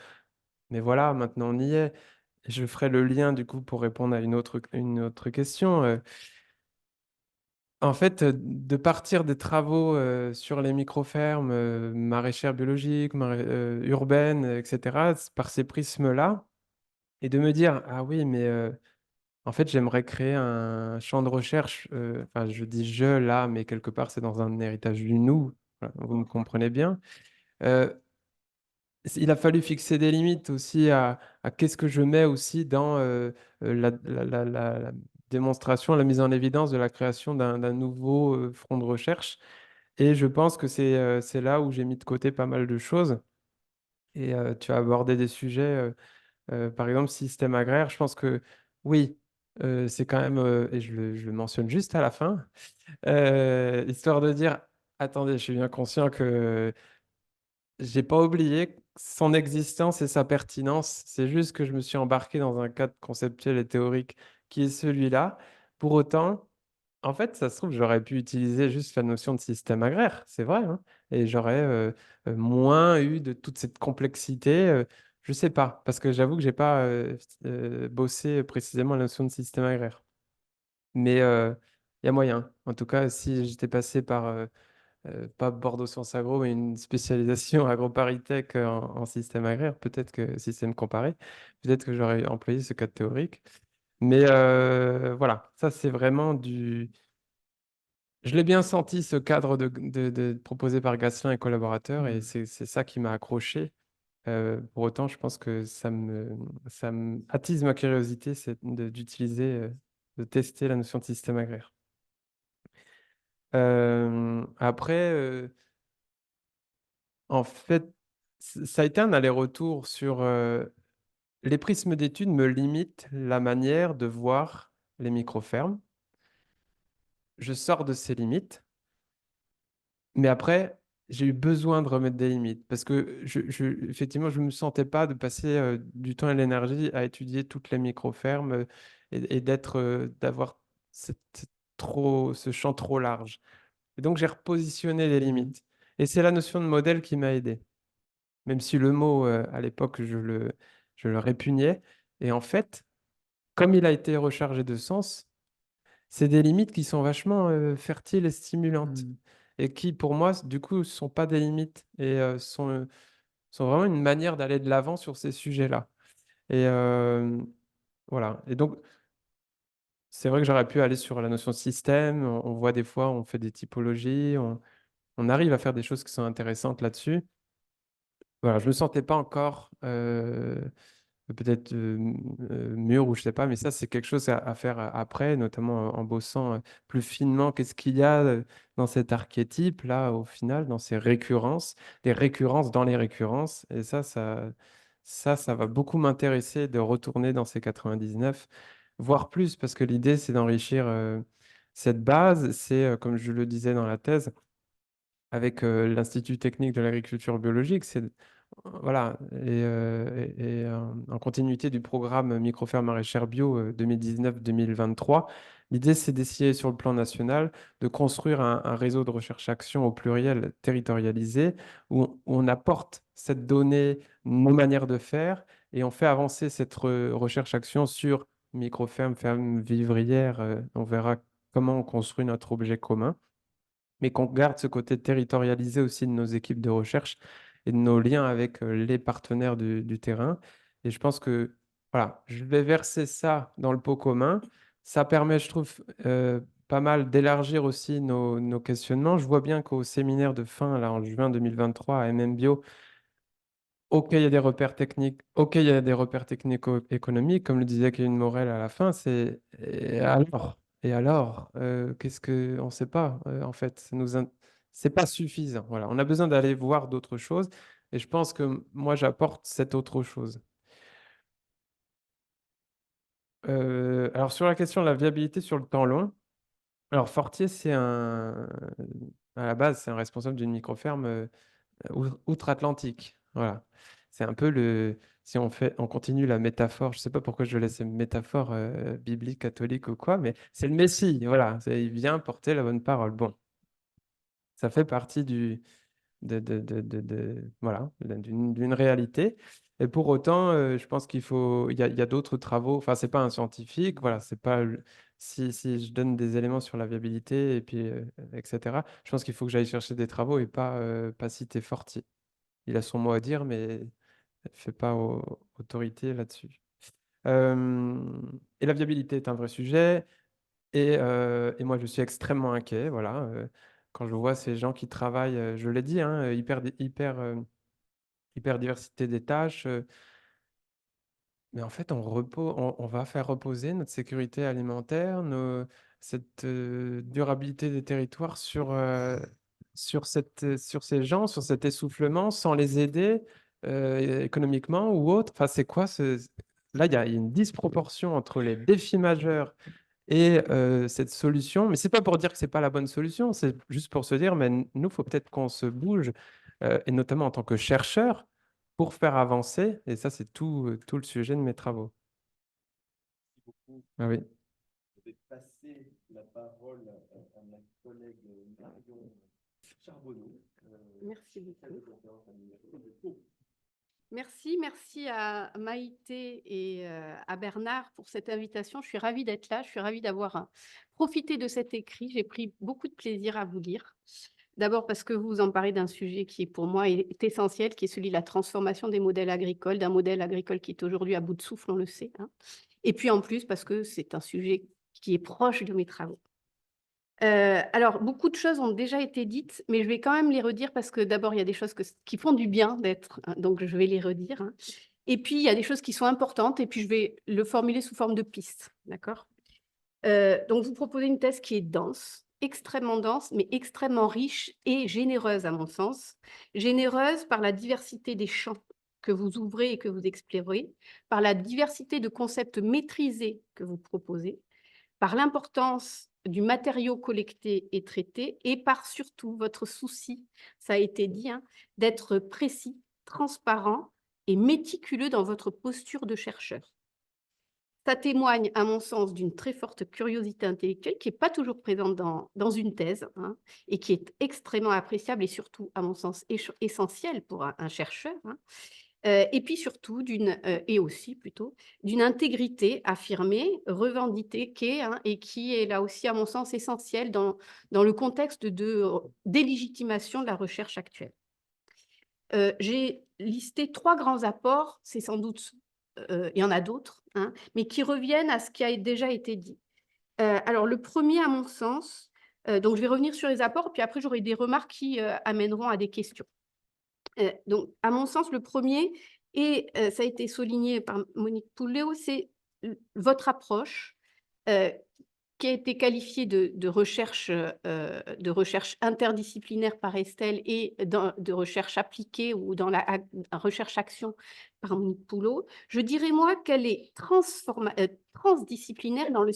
Mais voilà, maintenant on y est. Je ferai le lien du coup pour répondre à une autre question. En fait, de partir des travaux sur les micro-fermes maraîchères biologiques, urbaines, etc., par ces prismes-là, et de me dire, ah oui, mais en fait, j'aimerais créer un champ de recherche. Enfin, je dis je là, mais quelque part, c'est dans un héritage du nous. Voilà, vous me comprenez bien. Euh, il a fallu fixer des limites aussi à qu'est-ce que je mets aussi dans la démonstration, la mise en évidence de la création d'un nouveau front de recherche. Et je pense que c'est là où j'ai mis de côté pas mal de choses. Et tu as abordé des sujets, par exemple, système agraire. Je pense que oui, c'est quand même, et je le mentionne juste à la fin, histoire de dire, attendez, je suis bien conscient que j'ai pas oublié son existence et sa pertinence. C'est juste que je me suis embarqué dans un cadre conceptuel et théorique qui est celui-là. Pour autant, en fait, ça se trouve, j'aurais pu utiliser juste la notion de système agraire, c'est vrai, hein, et j'aurais moins eu de toute cette complexité. Je sais pas, parce que j'avoue que j'ai pas bossé précisément la notion de système agraire. Mais il y a moyen. En tout cas, si j'étais passé par pas Bordeaux Sciences Agro, mais une spécialisation AgroParisTech en système agraire, peut-être que système comparé, peut-être que j'aurais employé ce cadre théorique. Mais voilà, ça c'est vraiment du. Je l'ai bien senti, ce cadre proposé par Gasselin et collaborateurs, et c'est ça qui m'a accroché. Pour autant, je pense que ça me attise ma curiosité, c'est d'utiliser, de tester la notion de système agraire. Après, en fait, ça a été un aller-retour sur les prismes d'études me limitent la manière de voir les micro-fermes. Je sors de ces limites. Mais après, j'ai eu besoin de remettre des limites parce que effectivement, je ne me sentais pas de passer du temps et de l'énergie à étudier toutes les micro-fermes et d'avoir ce champ trop large. Et donc, j'ai repositionné les limites. Et c'est la notion de modèle qui m'a aidé, même si le mot, à l'époque, je le répugnais. Et en fait, comme il a été rechargé de sens, c'est des limites qui sont vachement fertiles et stimulantes et qui, pour moi, du coup, ne sont pas des limites et sont vraiment une manière d'aller de l'avant sur ces sujets-là. Et voilà. Et donc, c'est vrai que j'aurais pu aller sur la notion de système. On voit des fois, on fait des typologies, on arrive à faire des choses qui sont intéressantes là-dessus. Voilà, je ne me sentais pas encore peut-être mûr ou je sais pas, mais ça, c'est quelque chose à faire après, notamment en bossant plus finement. Qu'est-ce qu'il y a dans cet archétype, là, au final, dans ces récurrences, des récurrences dans les récurrences. Et ça va beaucoup m'intéresser de retourner dans ces 99, voire plus, parce que l'idée, c'est d'enrichir cette base. C'est, comme je le disais dans la thèse, avec l'Institut technique de l'agriculture biologique, c'est voilà, en continuité du programme Microferme maraîchère bio 2019-2023, l'idée c'est d'essayer sur le plan national de construire un réseau de recherche-action au pluriel territorialisé où on apporte cette donnée, nos manières de faire et on fait avancer cette recherche-action sur microferme, ferme vivrière. On verra comment on construit notre objet commun mais qu'on garde ce côté territorialisé aussi de nos équipes de recherche et de nos liens avec les partenaires du terrain. Et je pense que voilà, je vais verser ça dans le pot commun. Ça permet, je trouve, pas mal d'élargir aussi nos questionnements. Je vois bien qu'au séminaire de fin, là, en juin 2023 à MMBio, OK, il y a des repères techniques. OK, il y a des repères technico-économiques. Comme le disait Kevin Morel à la fin, c'est et alors? Et alors? Qu'est-ce que on ne sait pas en fait. C'est pas suffisant. Voilà, on a besoin d'aller voir d'autres choses. Et je pense que moi, j'apporte cette autre chose. Alors sur la question de la viabilité sur le temps long, alors Fortier, à la base, c'est un responsable d'une microferme outre-Atlantique. Voilà. C'est un peu si on continue la métaphore, je ne sais pas pourquoi je laisse une métaphore biblique, catholique ou quoi, mais c'est le Messie. Voilà. Il vient porter la bonne parole. Bon, ça fait partie voilà, d'une réalité. Et pour autant, je pense il y a d'autres travaux. Enfin, c'est pas un scientifique, voilà, c'est pas si je donne des éléments sur la viabilité et puis, etc., je pense qu'il faut que j'aille chercher des travaux et pas citer Forti. Il a son mot à dire, mais il fait pas autorité là-dessus. Et la viabilité est un vrai sujet. Et moi, je suis extrêmement inquiet, voilà, quand je vois ces gens qui travaillent, je l'ai dit, hein, hyper diversité des tâches, mais en fait, on va faire reposer notre sécurité alimentaire, cette durabilité des territoires sur ces gens, sur cet essoufflement, sans les aider économiquement ou autre. Enfin, c'est quoi Là, il y a une disproportion entre les défis majeurs et cette solution. Mais c'est pas pour dire que c'est pas la bonne solution, c'est juste pour se dire, mais nous, faut peut-être qu'on se bouge, et notamment en tant que chercheur, pour faire avancer. Et ça, c'est tout le sujet de mes travaux. Beaucoup. Ah oui. Je vais passer la parole à ma collègue Marion Charbonneau. Merci beaucoup. Merci à Maïté et à Bernard pour cette invitation. Je suis ravie d'être là. Je suis ravie d'avoir profité de cet écrit. J'ai pris beaucoup de plaisir à vous lire. D'abord parce que vous en parlez d'un sujet qui, pour moi, est essentiel, qui est celui de la transformation des modèles agricoles, d'un modèle agricole qui est aujourd'hui à bout de souffle, on le sait, hein. Et puis en plus, parce que c'est un sujet qui est proche de mes travaux. Alors, beaucoup de choses ont déjà été dites, mais je vais quand même les redire parce que d'abord, il y a des choses qui font du bien d'être, hein, donc je vais les redire, hein. Et puis, il y a des choses qui sont importantes, et puis je vais le formuler sous forme de pistes, d'accord? Donc, vous proposez une thèse qui est extrêmement dense, mais extrêmement riche et généreuse à mon sens. Généreuse par la diversité des champs que vous ouvrez et que vous explorez, par la diversité de concepts maîtrisés que vous proposez, par l'importance du matériau collecté et traité et par surtout votre souci, ça a été dit, hein, d'être précis, transparent et méticuleux dans votre posture de chercheur. Ça témoigne, à mon sens, d'une très forte curiosité intellectuelle qui n'est pas toujours présente dans une thèse, hein, et qui est extrêmement appréciable et surtout, à mon sens, essentielle pour un chercheur, hein. Et puis surtout, et aussi plutôt, d'une intégrité affirmée, revendiquée, hein, et qui est là aussi, à mon sens, essentielle dans le contexte de délégitimation de la recherche actuelle. J'ai listé 3 grands apports, c'est sans doute, il y en a d'autres, hein, mais qui reviennent à ce qui a déjà été dit. Alors le premier, à mon sens, donc je vais revenir sur les apports, puis après j'aurai des remarques qui amèneront à des questions. Donc, à mon sens, le premier, et ça a été souligné par Monique Pouléo, c'est votre approche qui a été qualifiée de recherche interdisciplinaire par Estelle et de recherche appliquée ou dans la recherche-action par Monique Pouleau. Je dirais, moi, qu'elle est transdisciplinaire dans le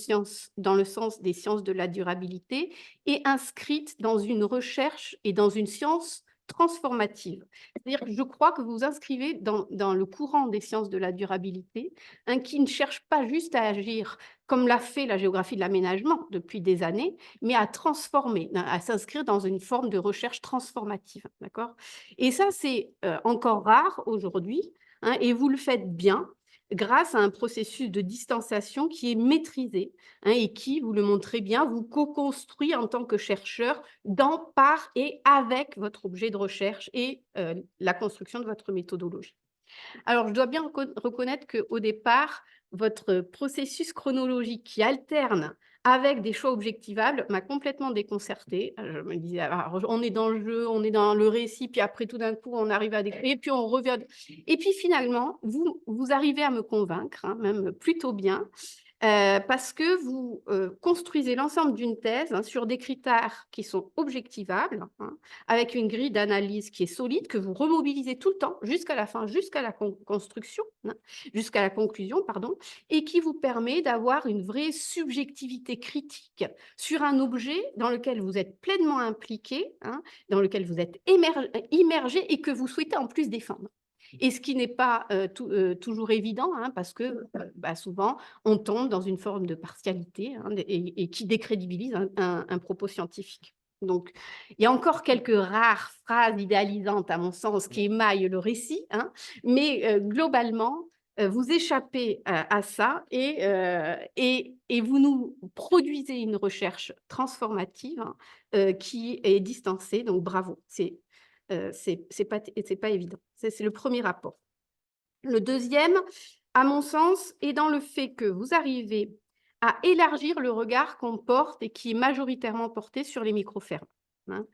sens des sciences de la durabilité et inscrite dans une recherche et dans une science transformative. C'est-à-dire que je crois que vous vous inscrivez dans le courant des sciences de la durabilité, hein, qui ne cherche pas juste à agir comme l'a fait la géographie de l'aménagement depuis des années, mais à transformer, à s'inscrire dans une forme de recherche transformative. D'accord ? Et ça, c'est encore rare aujourd'hui, hein, et vous le faites bien grâce à un processus de distanciation qui est maîtrisé, hein, et qui, vous le montrez bien, vous co-construit en tant que chercheur dans, par et avec votre objet de recherche et la construction de votre méthodologie. Alors, je dois bien reconnaître qu'au départ, votre processus chronologique qui alterne avec des choix objectivables m'a complètement déconcertée. Je me disais, alors, on est dans le jeu, on est dans le récit, puis après, tout d'un coup, on arrive à décrire, et puis on revient. Et puis finalement, vous arrivez à me convaincre, hein, même plutôt bien, parce que vous construisez l'ensemble d'une thèse, hein, sur des critères qui sont objectivables, hein, avec une grille d'analyse qui est solide, que vous remobilisez tout le temps, jusqu'à la fin, jusqu'à la construction, hein, jusqu'à la conclusion, pardon, et qui vous permet d'avoir une vraie subjectivité critique sur un objet dans lequel vous êtes pleinement impliqué, hein, dans lequel vous êtes immergé et que vous souhaitez en plus défendre. Et ce qui n'est pas toujours évident, hein, parce que souvent, on tombe dans une forme de partialité, hein, et qui décrédibilise un propos scientifique. Donc, il y a encore quelques rares phrases idéalisantes, à mon sens, qui émaillent le récit, hein, mais globalement, vous échappez à ça et vous nous produisez une recherche transformative, hein, qui est distancée. Donc, bravo, c'est pas évident. C'est le premier rapport. Le deuxième, à mon sens, est dans le fait que vous arrivez à élargir le regard qu'on porte et qui est majoritairement porté sur les micro-fermes, hein,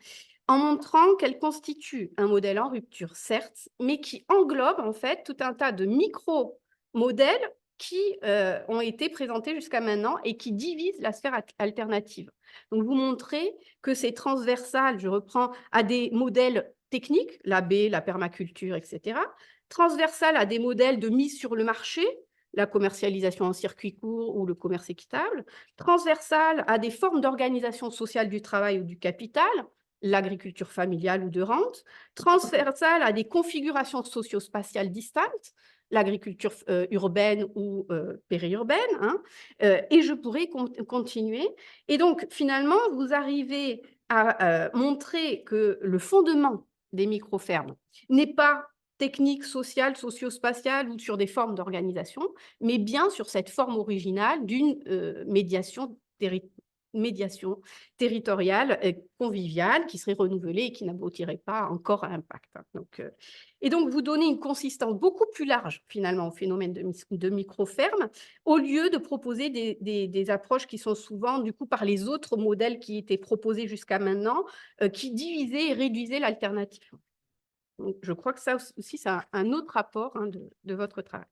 en montrant qu'elles constituent un modèle en rupture, certes, mais qui englobe en fait tout un tas de micro-modèles qui ont été présentés jusqu'à maintenant et qui divisent la sphère alternative. Donc, vous montrez que c'est transversal, je reprends, à des modèles techniques, l'AB, la permaculture, etc., transversal à des modèles de mise sur le marché, la commercialisation en circuit court ou le commerce équitable, transversal à des formes d'organisation sociale du travail ou du capital, l'agriculture familiale ou de rente, transversal à des configurations socio-spatiales distinctes, l'agriculture urbaine ou périurbaine, hein, et je pourrais continuer. Et donc, finalement, vous arrivez à montrer que le fondement des micro-fermes n'est pas technique, sociale, socio-spatiale ou sur des formes d'organisation, mais bien sur cette forme originale d'une médiation territoriale conviviale qui serait renouvelée et qui n'aboutirait pas encore à l'impact. Et donc, vous donnez une consistance beaucoup plus large, finalement, au phénomène de micro-ferme, au lieu de proposer des approches qui sont souvent, du coup, par les autres modèles qui étaient proposés jusqu'à maintenant, qui divisaient et réduisaient l'alternative. Donc, je crois que ça aussi, c'est un autre apport, hein, de votre travail.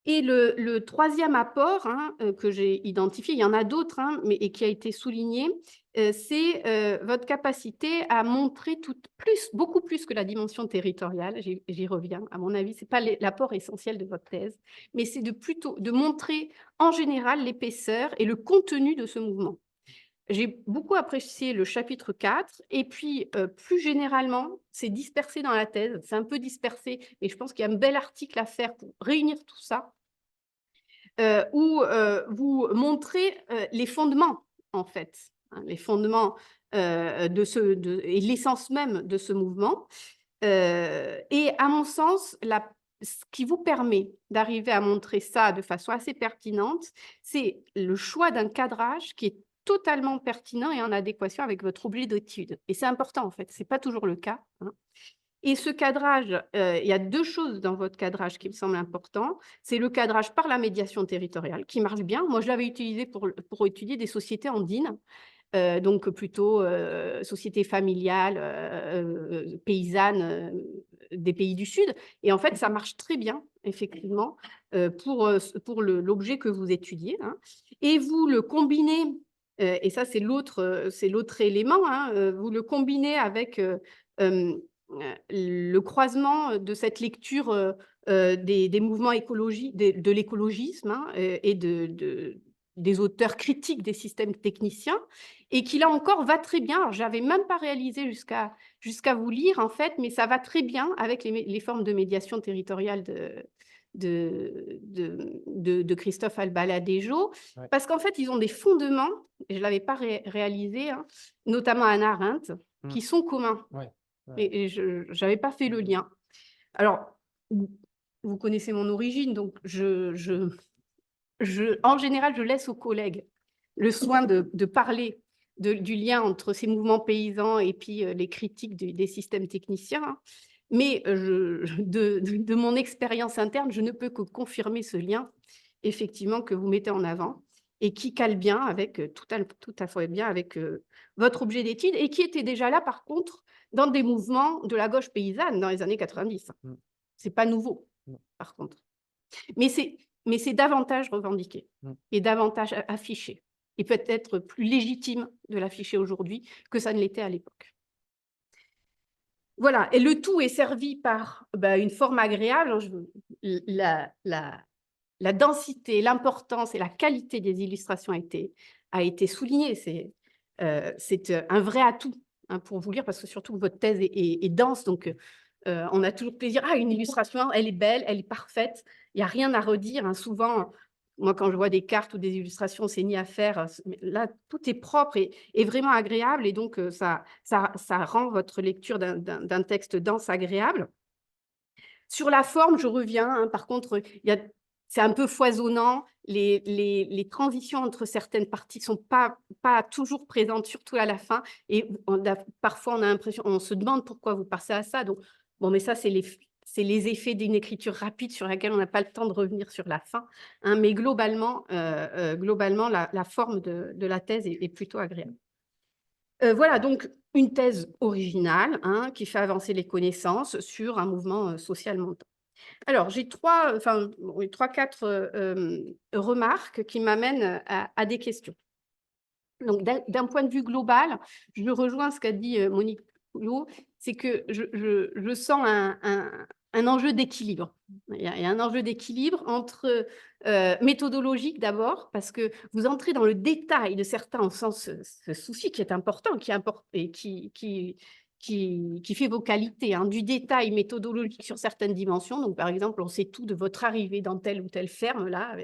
Et le troisième apport, hein, que j'ai identifié, il y en a d'autres, hein, et qui a été souligné, c'est votre capacité à montrer beaucoup plus que la dimension territoriale, j'y reviens, à mon avis, ce n'est pas l'apport essentiel de votre thèse, mais c'est plutôt de montrer en général l'épaisseur et le contenu de ce mouvement. J'ai beaucoup apprécié le chapitre 4 et puis plus généralement, c'est dispersé dans la thèse, c'est un peu dispersé, mais je pense qu'il y a un bel article à faire pour réunir tout ça, où vous montrez les fondements, en fait, hein, les fondements et l'essence même de ce mouvement. Et à mon sens, ce qui vous permet d'arriver à montrer ça de façon assez pertinente, c'est le choix d'un cadrage qui est totalement pertinent et en adéquation avec votre objet d'étude. Et c'est important, en fait, ce n'est pas toujours le cas, hein. Et ce cadrage, il y a deux choses dans votre cadrage qui me semblent importantes. C'est le cadrage par la médiation territoriale, qui marche bien. Moi, je l'avais utilisé pour étudier des sociétés andines, donc plutôt sociétés familiales, paysannes des pays du Sud. Et en fait, ça marche très bien, effectivement, pour l'objet que vous étudiez, hein. Et vous le combinez, et ça, c'est l'autre élément, hein, vous le combinez avec le croisement de cette lecture des mouvements écologiques, de l'écologisme, hein, et des auteurs critiques des systèmes techniciens, et qui là encore va très bien. Alors, je n'avais même pas réalisé jusqu'à vous lire, en fait, mais ça va très bien avec les formes de médiation territoriale de Christophe Albaladejo, Ouais. parce qu'en fait, ils ont des fondements, et je ne l'avais pas réalisé, hein, notamment à Hannah Arendt, qui sont communs. Ouais. Et je n'avais pas fait le lien. Alors, vous connaissez mon origine, donc en général, je laisse aux collègues le soin de parler du lien entre ces mouvements paysans et puis les critiques des systèmes techniciens, hein. Mais de mon expérience interne, je ne peux que confirmer ce lien, effectivement, que vous mettez en avant et qui cale bien avec, tout à fait bien avec votre objet d'étude et qui était déjà là, par contre, dans des mouvements de la gauche paysanne dans les années 90. Ce n'est pas nouveau, par contre. Mais c'est davantage revendiqué et davantage affiché. Et peut-être plus légitime de l'afficher aujourd'hui que ça ne l'était à l'époque. Voilà, et le tout est servi par une forme agréable, hein. La densité, l'importance et la qualité des illustrations a été soulignée. C'est un vrai atout, hein, pour vous lire, parce que surtout votre thèse est dense, donc on a toujours plaisir. Ah, une illustration, elle est belle, elle est parfaite, il n'y a rien à redire, hein. Souvent, moi, quand je vois des cartes ou des illustrations, c'est ni à faire. Là, tout est propre et vraiment agréable. Et donc, ça rend votre lecture d'un texte dense agréable. Sur la forme, je reviens. Hein, par contre, c'est un peu foisonnant. Les transitions entre certaines parties ne sont pas toujours présentes, surtout à la fin. Et parfois, on a l'impression, on se demande pourquoi vous passez à ça. Donc, bon, mais ça, c'est les effets d'une écriture rapide sur laquelle on n'a pas le temps de revenir sur la fin. Hein, mais globalement, la forme de la thèse est plutôt agréable. Voilà, donc une thèse originale, hein, qui fait avancer les connaissances sur un mouvement social montant. Alors, j'ai trois, quatre remarques qui m'amènent à des questions. Donc, d'un point de vue global, je rejoins ce qu'a dit Monique Poulot, c'est que je sens un enjeu d'équilibre. Il y a un enjeu d'équilibre entre méthodologique d'abord, parce que vous entrez dans le détail de certains, en sens ce souci qui est important, et qui fait vos qualités, hein, du détail méthodologique sur certaines dimensions. Donc, par exemple, on sait tout de votre arrivée dans telle ou telle ferme, là.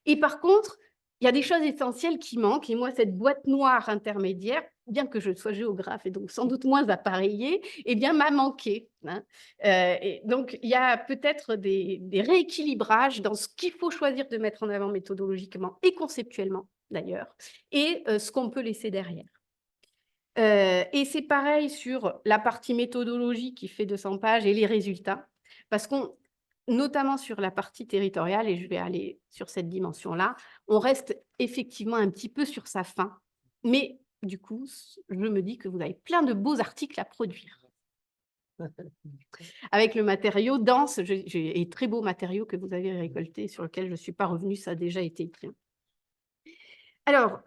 Et par contre, il y a des choses essentielles qui manquent. Et moi, cette boîte noire intermédiaire, bien que je sois géographe et donc sans doute moins appareillée, eh bien, m'a manqué. Hein. Et donc, il y a peut-être des rééquilibrages dans ce qu'il faut choisir de mettre en avant méthodologiquement et conceptuellement, d'ailleurs, et ce qu'on peut laisser derrière. Et c'est pareil sur la partie méthodologique qui fait 200 pages et les résultats, parce qu'on, notamment sur la partie territoriale, et je vais aller sur cette dimension-là, on reste effectivement un petit peu sur sa fin. Mais du coup, je me dis que vous avez plein de beaux articles à produire. Avec le matériau dense et très beau matériau que vous avez récolté, sur lequel je ne suis pas revenue, ça a déjà été écrit. Alors,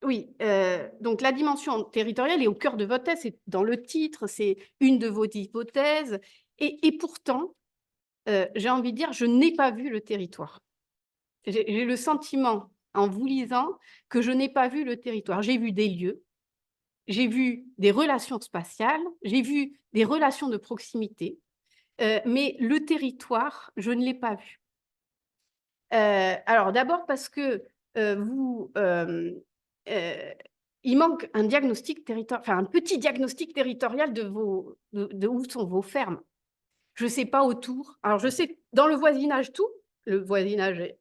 oui, donc la dimension territoriale est au cœur de votre thèse, c'est dans le titre, c'est une de vos hypothèses. Et pourtant, j'ai envie de dire, je n'ai pas vu le territoire. J'ai le sentiment, en vous lisant, que je n'ai pas vu le territoire. J'ai vu des lieux, j'ai vu des relations spatiales, j'ai vu des relations de proximité, mais le territoire, je ne l'ai pas vu. Alors d'abord parce que il manque un diagnostic territorial, enfin un petit diagnostic territorial de où sont vos fermes. Je ne sais pas autour. Alors je sais dans le voisinage tout, le voisinage est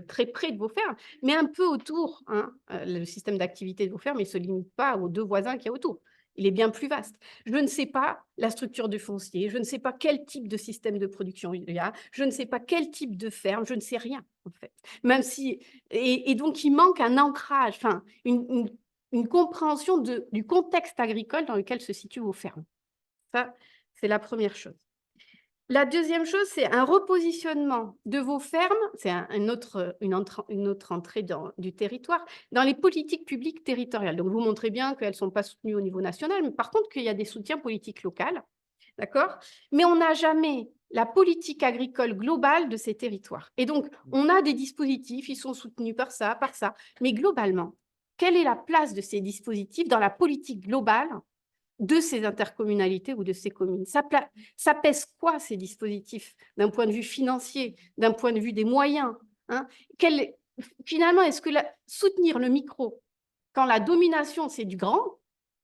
très près de vos fermes, mais un peu autour. Hein, le système d'activité de vos fermes, il ne se limite pas aux 2 voisins qu'il y a autour. Il est bien plus vaste. Je ne sais pas la structure du foncier, je ne sais pas quel type de système de production il y a, je ne sais pas quel type de ferme, je ne sais rien en fait. Même si, et donc il manque un ancrage, enfin une compréhension du contexte agricole dans lequel se situent vos fermes. Ça, c'est la première chose. La deuxième chose, c'est un repositionnement de vos fermes, c'est une autre entrée du territoire, dans les politiques publiques territoriales. Donc, vous montrez bien qu'elles ne sont pas soutenues au niveau national, mais par contre qu'il y a des soutiens politiques locaux, d'accord? Mais on n'a jamais la politique agricole globale de ces territoires. Et donc, on a des dispositifs, ils sont soutenus par ça, mais globalement, quelle est la place de ces dispositifs dans la politique globale de ces intercommunalités ou de ces communes? Ça pèse quoi, ces dispositifs, d'un point de vue financier, d'un point de vue des moyens, hein? Finalement, est-ce que soutenir le micro, quand la domination, c'est du grand,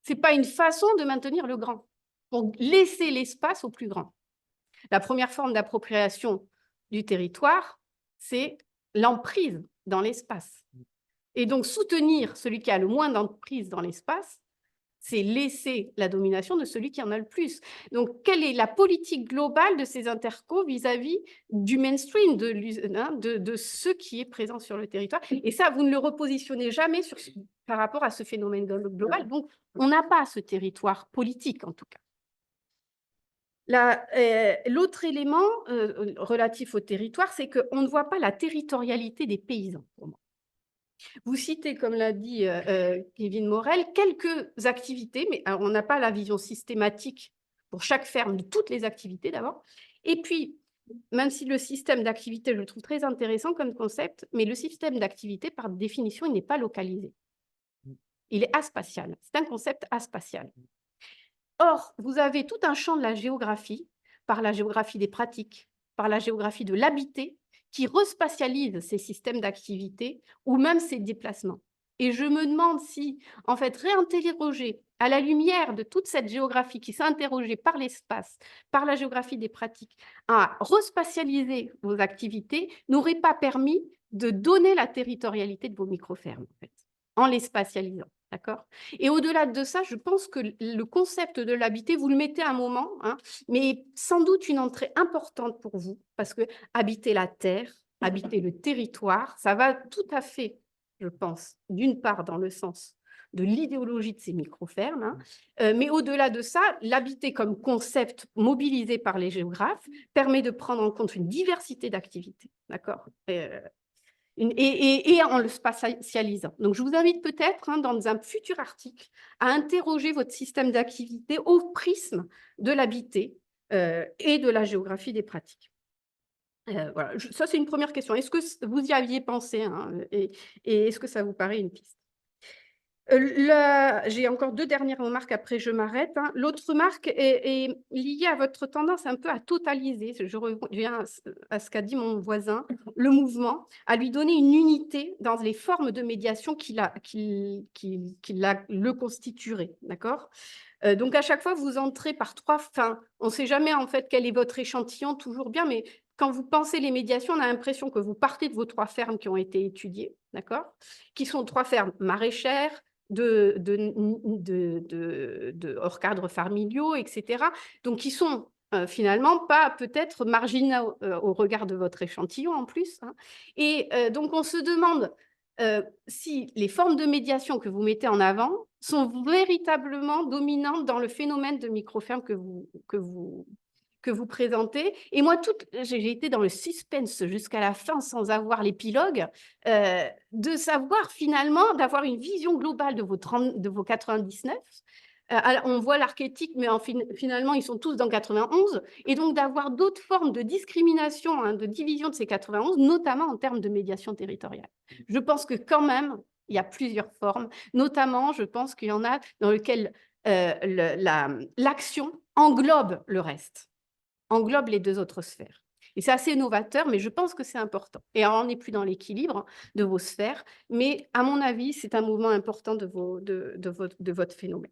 ce n'est pas une façon de maintenir le grand, pour laisser l'espace au plus grand? La première forme d'appropriation du territoire, c'est l'emprise dans l'espace. Et donc, soutenir celui qui a le moins d'emprise dans l'espace, c'est laisser la domination de celui qui en a le plus. Donc, quelle est la politique globale de ces intercos vis-à-vis du mainstream, de ce qui est présent sur le territoire? Et ça, vous ne le repositionnez jamais par rapport à ce phénomène global. Donc, on n'a pas ce territoire politique, en tout cas. L'autre élément relatif au territoire, c'est qu'on ne voit pas la territorialité des paysans, pour moi. Vous citez, comme l'a dit Kevin Morel, quelques activités, mais alors, on n'a pas la vision systématique pour chaque ferme de toutes les activités d'abord. Et puis, même si le système d'activité, je le trouve très intéressant comme concept, mais le système d'activité, par définition, il n'est pas localisé. Il est aspatial. C'est un concept aspatial. Or, vous avez tout un champ de la géographie, par la géographie des pratiques, par la géographie de l'habité, qui respatialise ces systèmes d'activité ou même ces déplacements. Et je me demande si, en fait, réinterroger à la lumière de toute cette géographie qui s'est interrogée par l'espace, par la géographie des pratiques, à respatialiser vos activités n'aurait pas permis de donner la territorialité de vos microfermes, en fait, en les spatialisant. D'accord? Et au-delà de ça, je pense que le concept de l'habiter, vous le mettez à un moment, hein, mais sans doute une entrée importante pour vous, parce que habiter la terre, habiter le territoire, ça va tout à fait, je pense, d'une part dans le sens de l'idéologie de ces microfermes, hein, mais au-delà de ça, l'habiter comme concept mobilisé par les géographes permet de prendre en compte une diversité d'activités, d'accord? Et en le spatialisant. Donc, je vous invite peut-être, hein, dans un futur article, à interroger votre système d'activité au prisme de l'habité et de la géographie des pratiques. Voilà, ça, c'est une première question. Est-ce que vous y aviez pensé, hein, et est-ce que ça vous paraît une piste? J'ai encore 2 dernières remarques, après je m'arrête, hein. L'autre remarque est liée à votre tendance un peu à totaliser, je reviens à ce qu'a dit mon voisin, le mouvement, à lui donner une unité dans les formes de médiation qui le constitueraient, d'accord? Donc à chaque fois, vous entrez par 3, enfin, on ne sait jamais en fait quel est votre échantillon, toujours bien, mais quand vous pensez les médiations, on a l'impression que vous partez de vos 3 fermes qui ont été étudiées, d'accord? Qui sont 3 fermes maraîchères, hors cadre familiaux, etc. Donc, qui sont finalement pas peut-être marginaux au regard de votre échantillon en plus, hein. Et donc, on se demande si les formes de médiation que vous mettez en avant sont véritablement dominantes dans le phénomène de microferme que vous présentez. Et moi, j'ai été dans le suspense jusqu'à la fin sans avoir l'épilogue, de savoir finalement, d'avoir une vision globale de vos 99. Alors, on voit l'archétype, mais finalement, ils sont tous dans 91. Et donc, d'avoir d'autres formes de discrimination, hein, de division de ces 91, notamment en termes de médiation territoriale. Je pense que quand même, il y a plusieurs formes. Notamment, je pense qu'il y en a dans lesquelles l'action englobe le reste, englobe les 2 autres sphères. Et c'est assez novateur, mais je pense que c'est important. Et alors, on n'est plus dans l'équilibre de vos sphères, mais à mon avis, c'est un mouvement important de votre phénomène.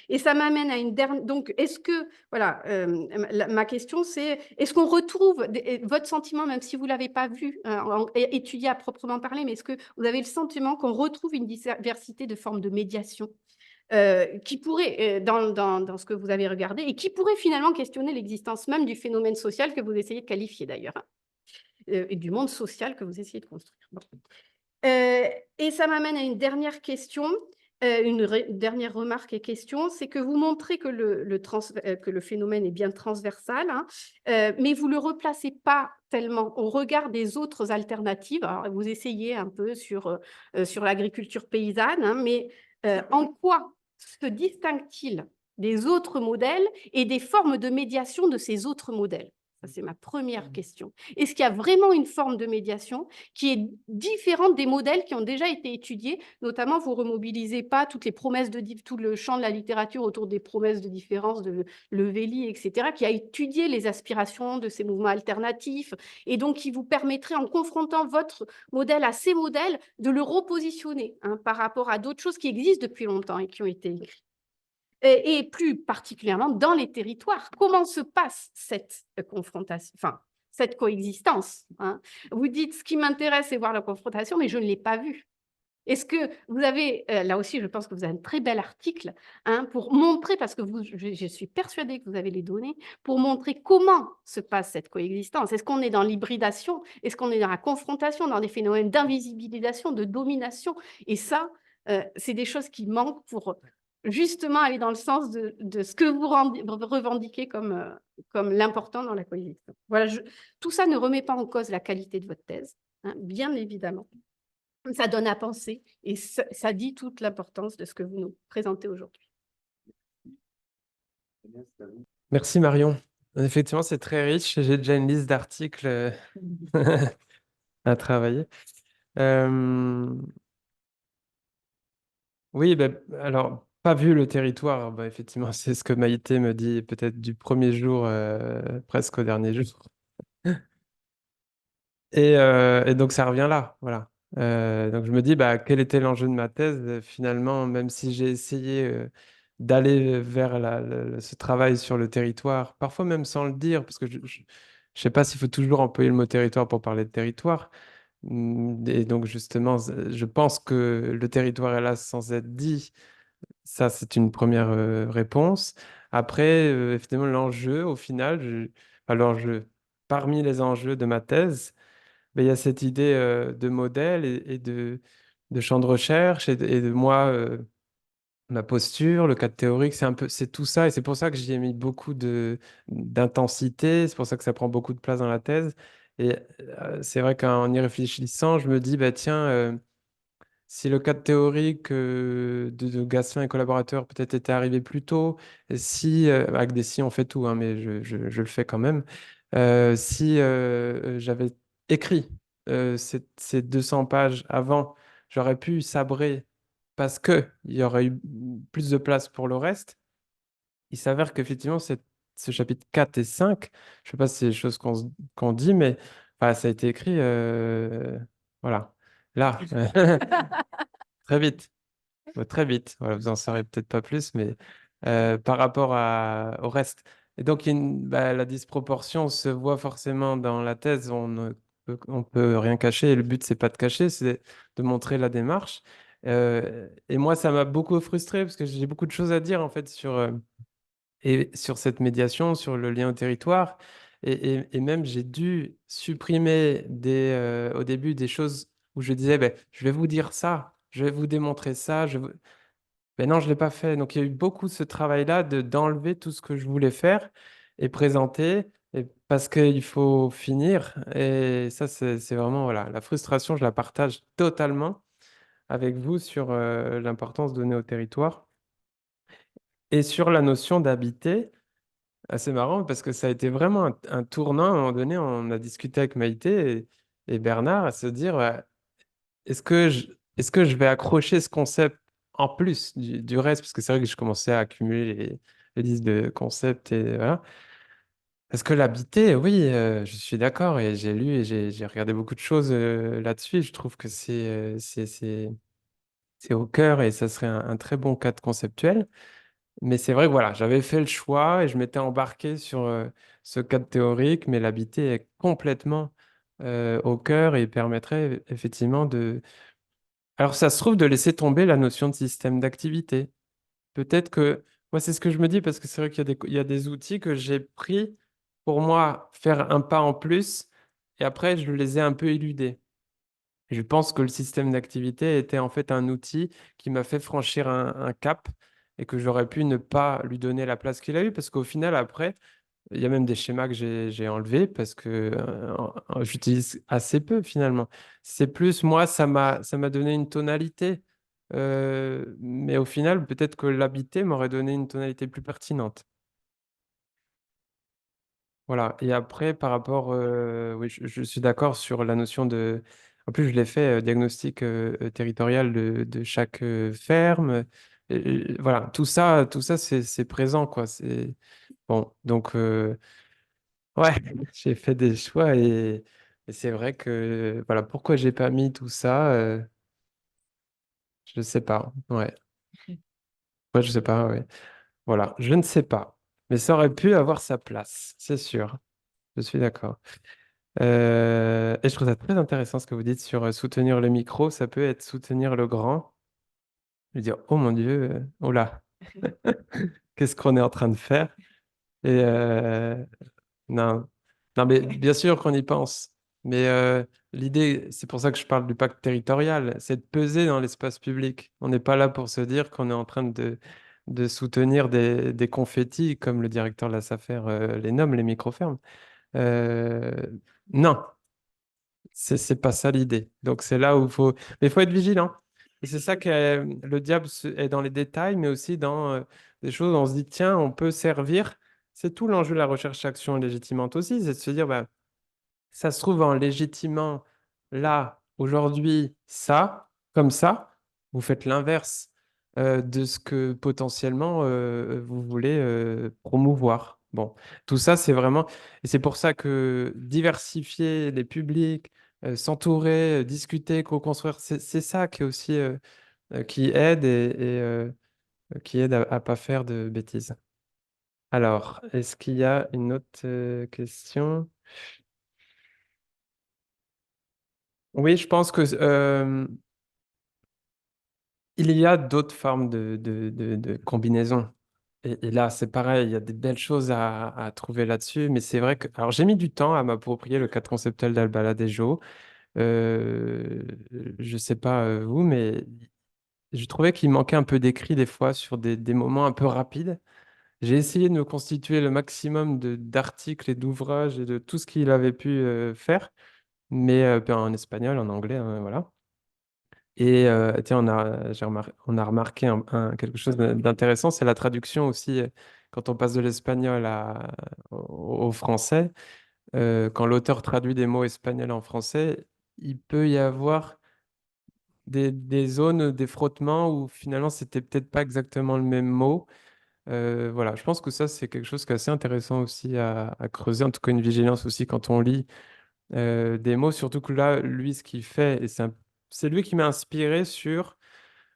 Et ça m'amène à une dernière… Donc, est-ce que… Voilà, ma question, c'est, est-ce qu'on retrouve votre sentiment, même si vous ne l'avez pas vu, étudié à proprement parler, mais est-ce que vous avez le sentiment qu'on retrouve une diversité de formes de médiation qui pourrait, dans ce que vous avez regardé, et qui pourrait finalement questionner l'existence même du phénomène social que vous essayez de qualifier d'ailleurs, hein, et du monde social que vous essayez de construire. Bon. Et ça m'amène à une dernière question, dernière remarque et question, c'est que vous montrez que le phénomène est bien transversal, hein, mais vous ne le replacez pas tellement au regard des autres alternatives. Alors, vous essayez un peu sur l'agriculture paysanne, hein, mais en quoi se distingue-t-il des autres modèles et des formes de médiation de ces autres modèles? Ça, c'est ma première question. Est-ce qu'il y a vraiment une forme de médiation qui est différente des modèles qui ont déjà été étudiés? Notamment, vous ne remobilisez pas toutes les promesses tout le champ de la littérature autour des promesses de différence de Levelli, etc., qui a étudié les aspirations de ces mouvements alternatifs, et donc qui vous permettrait, en confrontant votre modèle à ces modèles, de le repositionner, hein, par rapport à d'autres choses qui existent depuis longtemps et qui ont été écrites. Et plus particulièrement dans les territoires. Comment se passe cette confrontation, enfin, cette coexistence, hein? Vous dites, ce qui m'intéresse, c'est voir la confrontation, mais je ne l'ai pas vue. Est-ce que vous avez, là aussi, je pense que vous avez un très bel article, hein, pour montrer, parce que je suis persuadée que vous avez les données, pour montrer comment se passe cette coexistence. Est-ce qu'on est dans l'hybridation? Est-ce qu'on est dans la confrontation, dans des phénomènes d'invisibilisation, de domination? Et ça, c'est des choses qui manquent pour justement aller dans le sens de ce que vous revendiquez comme l'important dans la coexistence. Voilà, tout ça ne remet pas en cause la qualité de votre thèse, hein, bien évidemment. Ça donne à penser et ça dit toute l'importance de ce que vous nous présentez aujourd'hui. Merci Marion. Effectivement, c'est très riche. J'ai déjà une liste d'articles à travailler. Oui, alors, pas vu le territoire. Effectivement, c'est ce que Maïté me dit peut-être du premier jour presque au dernier jour. Et donc, ça revient là, voilà. Donc, je me dis, bah, quel était l'enjeu de ma thèse? Finalement, même si j'ai essayé d'aller vers ce travail sur le territoire, parfois même sans le dire, parce que je sais pas s'il faut toujours employer le mot territoire pour parler de territoire. Et donc, justement, je pense que le territoire est là sans être dit. Ça, c'est une première réponse. Après, effectivement, l'enjeu, au final, enfin, l'enjeu, parmi les enjeux de ma thèse, ben, il y a cette idée de modèle et de champ de recherche et de moi, ma posture, le cadre théorique, c'est tout ça. Et c'est pour ça que j'y ai mis beaucoup d'intensité. C'est pour ça que ça prend beaucoup de place dans la thèse. Et c'est vrai qu'en y réfléchissant, je me dis, bah, tiens, si le cadre théorique de Gosselin et collaborateurs peut-être était arrivé plus tôt, et si, avec des si on fait tout, hein, mais je le fais quand même, si j'avais écrit ces 200 pages avant, j'aurais pu sabrer parce qu'il y aurait eu plus de place pour le reste. Il s'avère qu'effectivement, ce chapitre 4 et 5, je ne sais pas si c'est des choses qu'on dit, mais enfin, ça a été écrit, voilà, là. Très vite, très vite. Voilà, vous en saurez peut-être pas plus, mais par rapport au reste. Et donc, la disproportion se voit forcément dans la thèse. On peut rien cacher. Et le but, c'est pas de cacher, c'est de montrer la démarche. Et moi, ça m'a beaucoup frustré parce que j'ai beaucoup de choses à dire en fait sur cette médiation, sur le lien au territoire. Et même, j'ai dû supprimer au début des choses où je disais, ben, je vais vous dire ça, je vais vous démontrer ça. Ben non, je ne l'ai pas fait. Donc, il y a eu beaucoup ce travail-là d'enlever tout ce que je voulais faire et présenter, parce qu'il faut finir. Et ça, c'est vraiment, voilà, la frustration, je la partage totalement avec vous sur l'importance donnée au territoire et sur la notion d'habiter. C'est marrant parce que ça a été vraiment un tournant. À un moment donné, on a discuté avec Maïté et Bernard à se dire, est-ce que est-ce que je vais accrocher ce concept en plus du reste? Parce que c'est vrai que je commençais à accumuler les listes de concepts et voilà. Parce que l'habiter, oui, je suis d'accord et j'ai lu et j'ai regardé beaucoup de choses là-dessus. Et je trouve que c'est au cœur et ça serait un très bon cadre conceptuel. Mais c'est vrai que voilà, j'avais fait le choix et je m'étais embarqué sur ce cadre théorique, mais l'habiter est complètement au cœur et permettrait effectivement de... Alors ça se trouve de laisser tomber la notion de système d'activité. Peut-être que, moi c'est ce que je me dis parce que c'est vrai qu'il y a des outils que j'ai pris pour moi faire un pas en plus et après je les ai un peu éludés. Je pense que le système d'activité était en fait un outil qui m'a fait franchir un cap et que j'aurais pu ne pas lui donner la place qu'il a eu parce qu'au final, après, il y a même des schémas que j'ai enlevés parce que j'utilise assez peu finalement. C'est plus, moi, ça m'a donné une tonalité. Mais au final, peut-être que l'habiter m'aurait donné une tonalité plus pertinente. Voilà. Et après, par rapport, oui, je suis d'accord sur la notion de. En plus, je l'ai fait, diagnostic territorial de chaque ferme. Voilà, tout ça, c'est présent, quoi. C'est bon. Donc, ouais, j'ai fait des choix et c'est vrai que, voilà, pourquoi j'ai pas mis tout ça, je ne sais pas. Ouais, ouais, je sais pas. Ouais, voilà, je ne sais pas. Mais ça aurait pu avoir sa place, c'est sûr. Je suis d'accord. Et je trouve ça très intéressant ce que vous dites sur soutenir le micro. Ça peut être soutenir le grand. Je veux dire, oh mon Dieu, oh là, qu'est-ce qu'on est en train de faire? Et non, non, mais bien sûr qu'on y pense. Mais l'idée, c'est pour ça que je parle du pacte territorial, c'est de peser dans l'espace public. On n'est pas là pour se dire qu'on est en train de soutenir des confettis, comme le directeur de la SAFER les nomme, les micro-fermes. Euh, non, c'est pas ça l'idée. Donc c'est là où il faut, mais il faut être vigilant. Et c'est ça que le diable est dans les détails, mais aussi dans des choses où on se dit, tiens, on peut servir. C'est tout l'enjeu de la recherche action légitimante aussi, c'est de se dire, bah, ça se trouve en légitimant là, aujourd'hui, ça, comme ça, vous faites l'inverse de ce que potentiellement vous voulez promouvoir. Bon, tout ça, c'est vraiment... Et c'est pour ça que diversifier les publics, s'entourer, discuter, co-construire, c'est ça qui est aussi... qui aide qui aide à pas faire de bêtises. Alors, est-ce qu'il y a une autre question? Oui, je pense que il y a d'autres formes de combinaisons. Et là, c'est pareil, il y a des belles choses à trouver là-dessus, mais c'est vrai que... Alors, j'ai mis du temps à m'approprier le cadre conceptuel d'Albaladejo. Euh, je sais pas vous, mais je trouvais qu'il manquait un peu d'écrit des fois sur des moments un peu rapides. J'ai essayé de me constituer le maximum d'articles et d'ouvrages et de tout ce qu'il avait pu faire, mais ben, en espagnol, en anglais, hein, voilà. Et tiens, on a remarqué quelque chose d'intéressant, c'est la traduction aussi, quand on passe de l'espagnol au français. Quand l'auteur traduit des mots espagnols en français, il peut y avoir des zones, des frottements où finalement, c'était peut-être pas exactement le même mot. Voilà, je pense que ça, c'est quelque chose qui est assez intéressant aussi à creuser, en tout cas une vigilance aussi quand on lit des mots, surtout que là, lui, ce qu'il fait, et c'est lui qui m'a inspiré sur,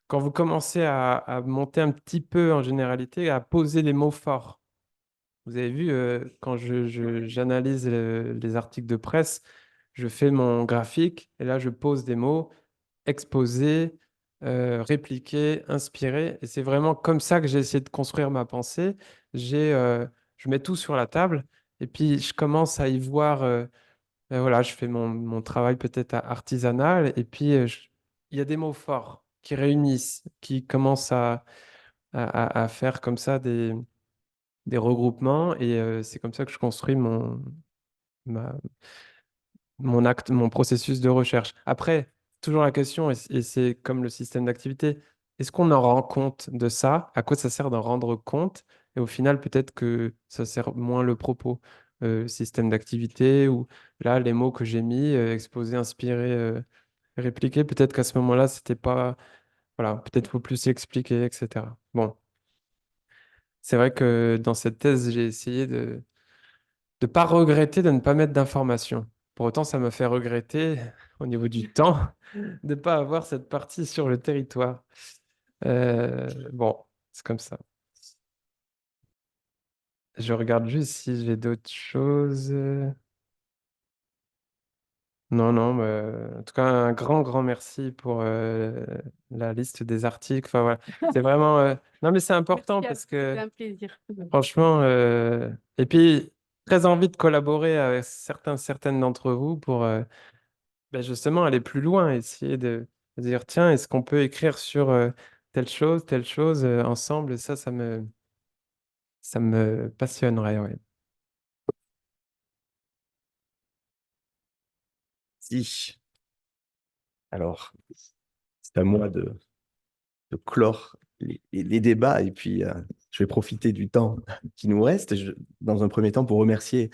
quand vous commencez à monter un petit peu en généralité, à poser des mots forts. Vous avez vu, quand j'analyse les articles de presse, je fais mon graphique et là, je pose des mots, exposer, répliquer, inspirer. Et c'est vraiment comme ça que j'ai essayé de construire ma pensée. Je mets tout sur la table et puis je commence à y voir. Voilà, je fais mon travail peut-être artisanal et puis il y a des mots forts qui réunissent, qui commencent à faire comme ça des regroupements et c'est comme ça que je construis ma, mon processus de recherche. Après, toujours la question, et c'est comme le système d'activité, est-ce qu'on en rend compte de ça? À quoi ça sert d'en rendre compte? Et au final, peut-être que ça sert moins le propos. Système d'activité, ou là, les mots que j'ai mis, exposé, inspiré, répliqué, peut-être qu'à ce moment-là, c'était pas... Voilà, peut-être faut plus l'expliquer, etc. Bon, c'est vrai que dans cette thèse, j'ai essayé de ne pas regretter de ne pas mettre d'informations. Pour autant, ça me fait regretter, au niveau du temps, de ne pas avoir cette partie sur le territoire. Bon, c'est comme ça. Je regarde juste si j'ai d'autres choses. Non, non, en tout cas, un grand, grand merci pour la liste des articles. Enfin, voilà. C'est vraiment... Non, mais c'est important Merci à parce vous, c'était que, un plaisir. franchement... Et puis, très envie de collaborer avec certaines d'entre vous pour... ben justement aller plus loin, essayer de dire, tiens, est-ce qu'on peut écrire sur telle chose ensemble? Et ça me passionnerait, ouais. Si. Alors, c'est à moi de clore les débats et puis je vais profiter du temps qui nous reste. Dans un premier temps, pour remercier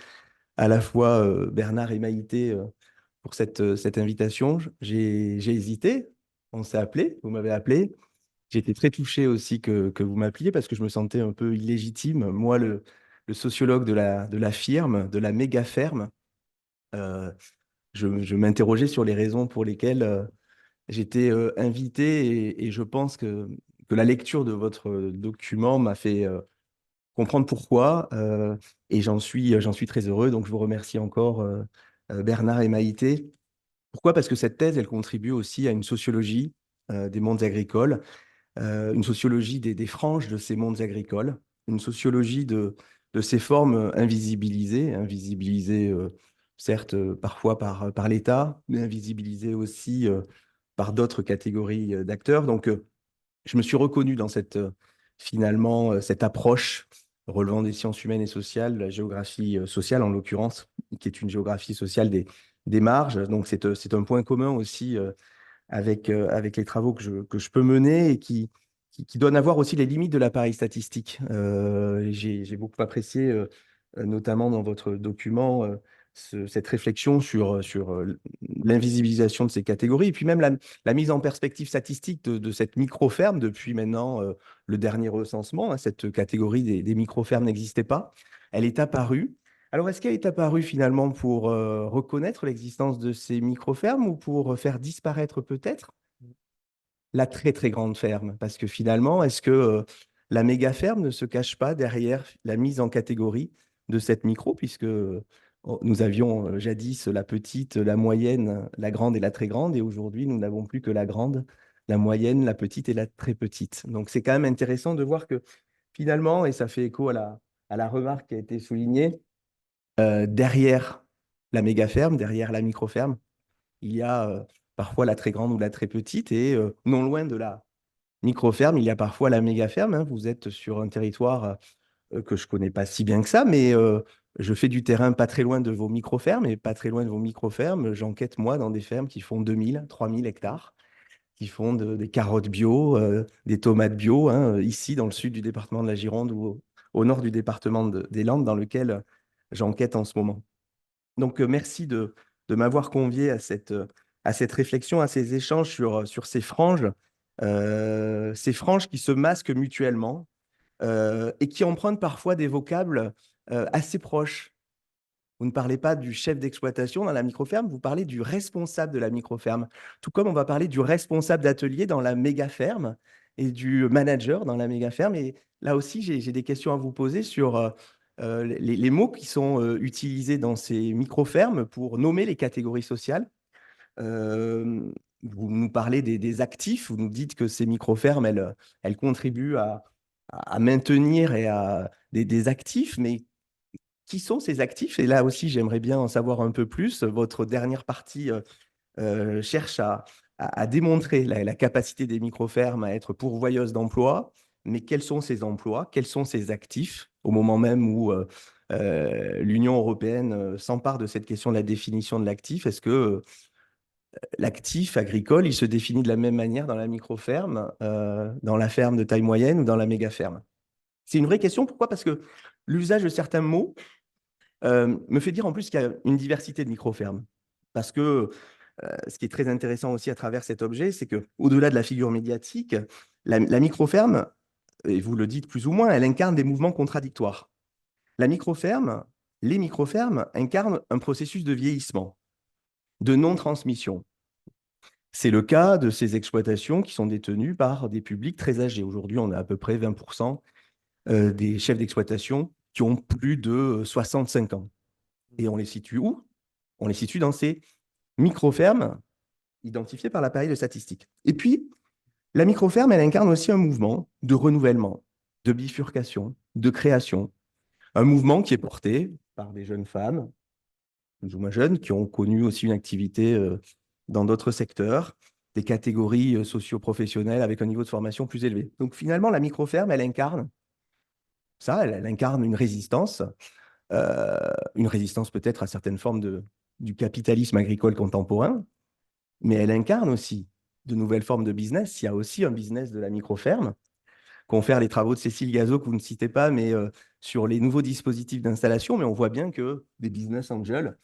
à la fois Bernard et Maïté pour cette invitation. J'ai hésité, on s'est appelé, vous m'avez appelé. J'ai été très touché aussi que vous m'appeliez parce que je me sentais un peu illégitime. Moi, le sociologue de la firme, de la méga ferme, euh, je m'interrogeais sur les raisons pour lesquelles j'étais invité et je pense que la lecture de votre document m'a fait comprendre pourquoi et j'en suis très heureux. Donc, je vous remercie encore, Bernard et Maïté. Pourquoi? Parce que cette thèse, elle contribue aussi à une sociologie des mondes agricoles, une sociologie des franges de ces mondes agricoles, une sociologie de ces formes invisibilisées certes parfois par l'État, mais invisibilisées aussi par d'autres catégories d'acteurs. Donc, je me suis reconnu dans finalement, cette approche relevant des sciences humaines et sociales, la géographie sociale en l'occurrence, qui est une géographie sociale des marges. Donc, c'est un point commun aussi avec les travaux que je peux mener et qui donnent à voir aussi les limites de l'appareil statistique. J'ai beaucoup apprécié, notamment dans votre document, cette réflexion sur l'invisibilisation de ces catégories, et puis même la mise en perspective statistique de cette micro-ferme depuis maintenant le dernier recensement. Hein, cette catégorie des micro-fermes n'existait pas. elle est apparue. Alors, est-ce qu'elle est apparue finalement pour reconnaître l'existence de ces micro-fermes ou pour faire disparaître peut-être la très très grande ferme? Parce que finalement, est-ce que la méga ferme ne se cache pas derrière la mise en catégorie de cette micro, puisque nous avions jadis la petite, la moyenne, la grande et la très grande, et aujourd'hui nous n'avons plus que la grande, la moyenne, la petite et la très petite. Donc c'est quand même intéressant de voir que finalement, et ça fait écho à la remarque qui a été soulignée, derrière la méga ferme, derrière la micro ferme, il y a parfois la très grande ou la très petite, et non loin de la micro-ferme, il y a parfois la méga-ferme, hein. Vous êtes sur un territoire que je ne connais pas si bien que ça, mais je fais du terrain pas très loin de vos micro-fermes, et pas très loin de vos micro-fermes, j'enquête moi dans des fermes qui font 2000, 3000 hectares, qui font des carottes bio, des tomates bio, hein, ici dans le sud du département de la Gironde ou au nord du département des Landes dans lequel j'enquête en ce moment. Donc, merci de m'avoir convié à cette réflexion, à ces échanges sur ces franges qui se masquent mutuellement et qui empruntent parfois des vocables assez proches. Vous ne parlez pas du chef d'exploitation dans la microferme, vous parlez du responsable de la microferme. Tout comme on va parler du responsable d'atelier dans la méga-ferme et du manager dans la méga-ferme. Et là aussi, j'ai des questions à vous poser sur les mots qui sont utilisés dans ces micro-fermes pour nommer les catégories sociales. Euh, Vous nous parlez des actifs, vous nous dites que ces micro-fermes, elles contribuent à maintenir et à des actifs, mais qui sont ces actifs? Et là aussi, j'aimerais bien en savoir un peu plus. Votre dernière partie cherche à démontrer la capacité des micro-fermes à être pourvoyeuses d'emplois, mais quels sont ces emplois? Quels sont ces actifs au moment même où l'Union européenne s'empare de cette question de la définition de l'actif? Est-ce que l'actif agricole, il se définit de la même manière dans la micro-ferme, dans la ferme de taille moyenne ou dans la méga-ferme? C'est une vraie question. Pourquoi? Parce que l'usage de certains mots me fait dire en plus qu'il y a une diversité de micro-fermes. Parce que ce qui est très intéressant aussi à travers cet objet, c'est qu'au-delà de la figure médiatique, la micro-ferme, et vous le dites plus ou moins, elle incarne des mouvements contradictoires. La micro-ferme, les micro-fermes incarnent un processus de vieillissement, de non-transmission. C'est le cas de ces exploitations qui sont détenues par des publics très âgés. Aujourd'hui, on a à peu près 20% des chefs d'exploitation qui ont plus de 65 ans. Et on les situe où? On les situe dans ces micro-fermes identifiées par l'appareil de statistique. Et puis, la micro-ferme, elle incarne aussi un mouvement de renouvellement, de bifurcation, de création. Un mouvement qui est porté par des jeunes femmes, plus ou moins jeunes, qui ont connu aussi une activité dans d'autres secteurs, des catégories socio-professionnelles avec un niveau de formation plus élevé. Donc finalement, la micro-ferme, elle incarne ça, elle incarne une résistance peut-être à certaines formes du capitalisme agricole contemporain, mais elle incarne aussi de nouvelles formes de business. Il y a aussi un business de la micro-ferme, confère les travaux de Cécile Gazot, que vous ne citez pas, mais sur les nouveaux dispositifs d'installation, mais on voit bien que des business angels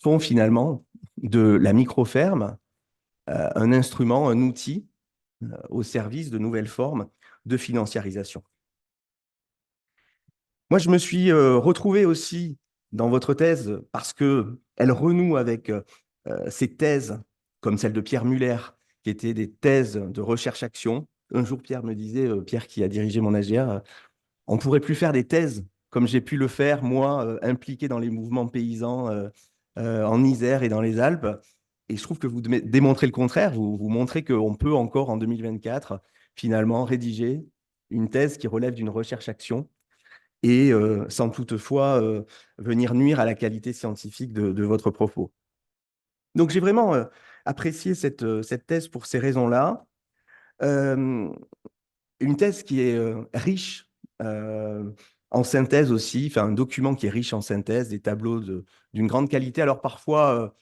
font finalement de la micro-ferme un instrument, un outil au service de nouvelles formes de financiarisation. Moi, je me suis retrouvé aussi dans votre thèse parce qu'elle renoue avec ces thèses comme celle de Pierre Muller, qui étaient des thèses de recherche-action. Un jour, Pierre me disait, Pierre qui a dirigé mon AGR, on ne pourrait plus faire des thèses comme j'ai pu le faire, moi, impliqué dans les mouvements paysans en Isère et dans les Alpes. Et je trouve que vous démontrez le contraire. Vous montrez qu'on peut encore, en 2024, finalement, rédiger une thèse qui relève d'une recherche-action et sans toutefois venir nuire à la qualité scientifique de votre propos. Donc, j'ai vraiment apprécié cette thèse pour ces raisons-là. Une thèse qui est riche en synthèse aussi, enfin un document qui est riche en synthèse, des tableaux d'une grande qualité. Alors parfois,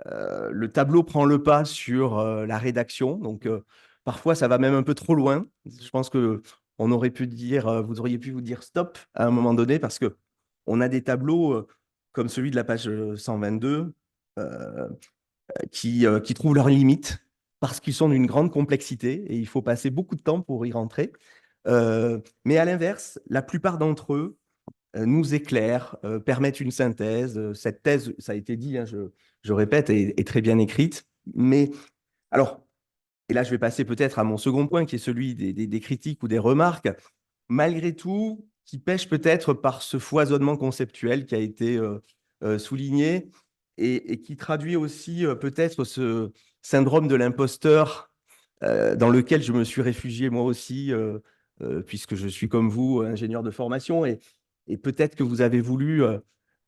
le tableau prend le pas sur la rédaction, donc parfois ça va même un peu trop loin. Je pense que on aurait pu dire, vous auriez pu vous dire stop à un moment donné, parce que on a des tableaux comme celui de la page 122 qui trouvent leurs limites parce qu'ils sont d'une grande complexité et il faut passer beaucoup de temps pour y rentrer. Mais à l'inverse, la plupart d'entre eux nous éclairent, permettent une synthèse. Cette thèse, ça a été dit, hein, je répète, est très bien écrite. Mais alors, et là, je vais passer peut-être à mon second point, qui est celui des critiques ou des remarques, malgré tout, qui pêche peut-être par ce foisonnement conceptuel qui a été souligné et qui traduit aussi peut-être ce syndrome de l'imposteur dans lequel je me suis réfugié moi aussi, puisque je suis comme vous, ingénieur de formation, et peut-être que vous avez voulu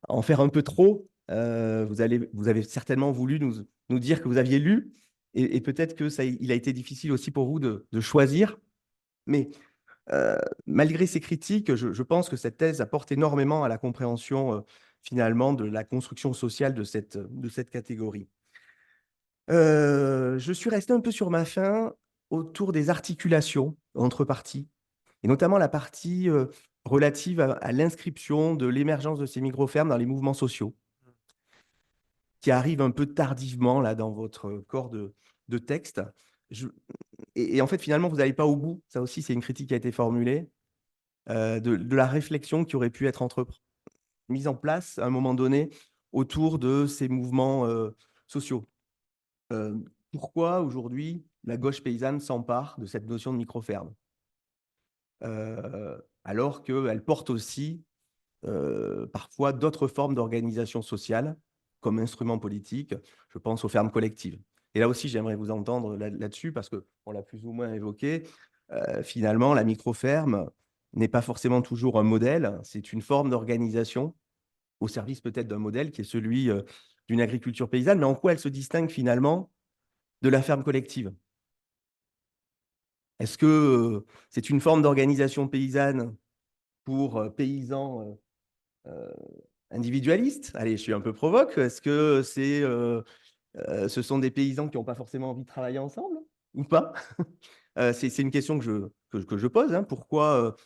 en faire un peu trop. Vous avez certainement voulu nous dire que vous aviez lu, et peut-être que il a été difficile aussi pour vous de choisir. Mais malgré ces critiques, je pense que cette thèse apporte énormément à la compréhension finalement de la construction sociale de cette catégorie. Je suis resté un peu sur ma faim autour des articulations entre parties, et notamment la partie relative à l'inscription de l'émergence de ces micro-fermes dans les mouvements sociaux, qui arrive un peu tardivement là, dans votre corps de texte. Et en fait, finalement, vous n'allez pas au bout. Ça aussi, c'est une critique qui a été formulée, de la réflexion qui aurait pu être mise en place à un moment donné autour de ces mouvements sociaux. Pourquoi aujourd'hui la gauche paysanne s'empare de cette notion de micro-ferme alors qu'elle porte aussi parfois d'autres formes d'organisation sociale comme instrument politique. Je pense aux fermes collectives. Et là aussi, j'aimerais vous entendre là-dessus parce qu'on l'a plus ou moins évoqué. Finalement, la micro-ferme n'est pas forcément toujours un modèle, c'est une forme d'organisation au service peut-être d'un modèle qui est celui d'une agriculture paysanne, mais en quoi elle se distingue finalement de la ferme collective? Est-ce que c'est une forme d'organisation paysanne pour paysans individualistes? Allez, je suis un peu provoque. Est-ce que ce sont des paysans qui n'ont pas forcément envie de travailler ensemble ou pas? C'est une question que je pose, hein. Pourquoi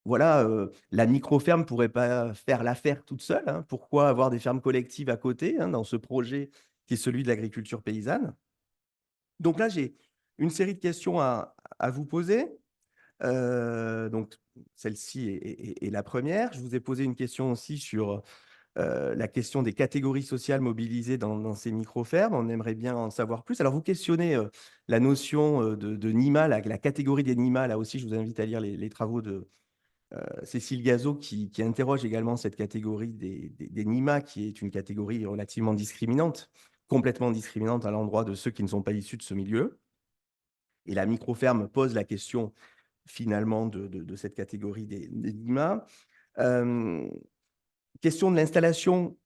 voilà, la micro-ferme ne pourrait pas faire l'affaire toute seule, hein? Pourquoi avoir des fermes collectives à côté, hein, dans ce projet qui est celui de l'agriculture paysanne? Donc là, j'ai une série de questions à vous poser. Donc, celle-ci est la première. Je vous ai posé une question aussi sur la question des catégories sociales mobilisées dans ces micro-fermes. On aimerait bien en savoir plus. Alors, vous questionnez la notion de NIMA, la catégorie des NIMA. Là aussi, je vous invite à lire les travaux de Cécile Gazot qui interroge également cette catégorie des NIMA, qui est une catégorie relativement discriminante, complètement discriminante à l'endroit de ceux qui ne sont pas issus de ce milieu. Et la micro-ferme pose la question finalement de cette catégorie des NIMA. Question de l'installation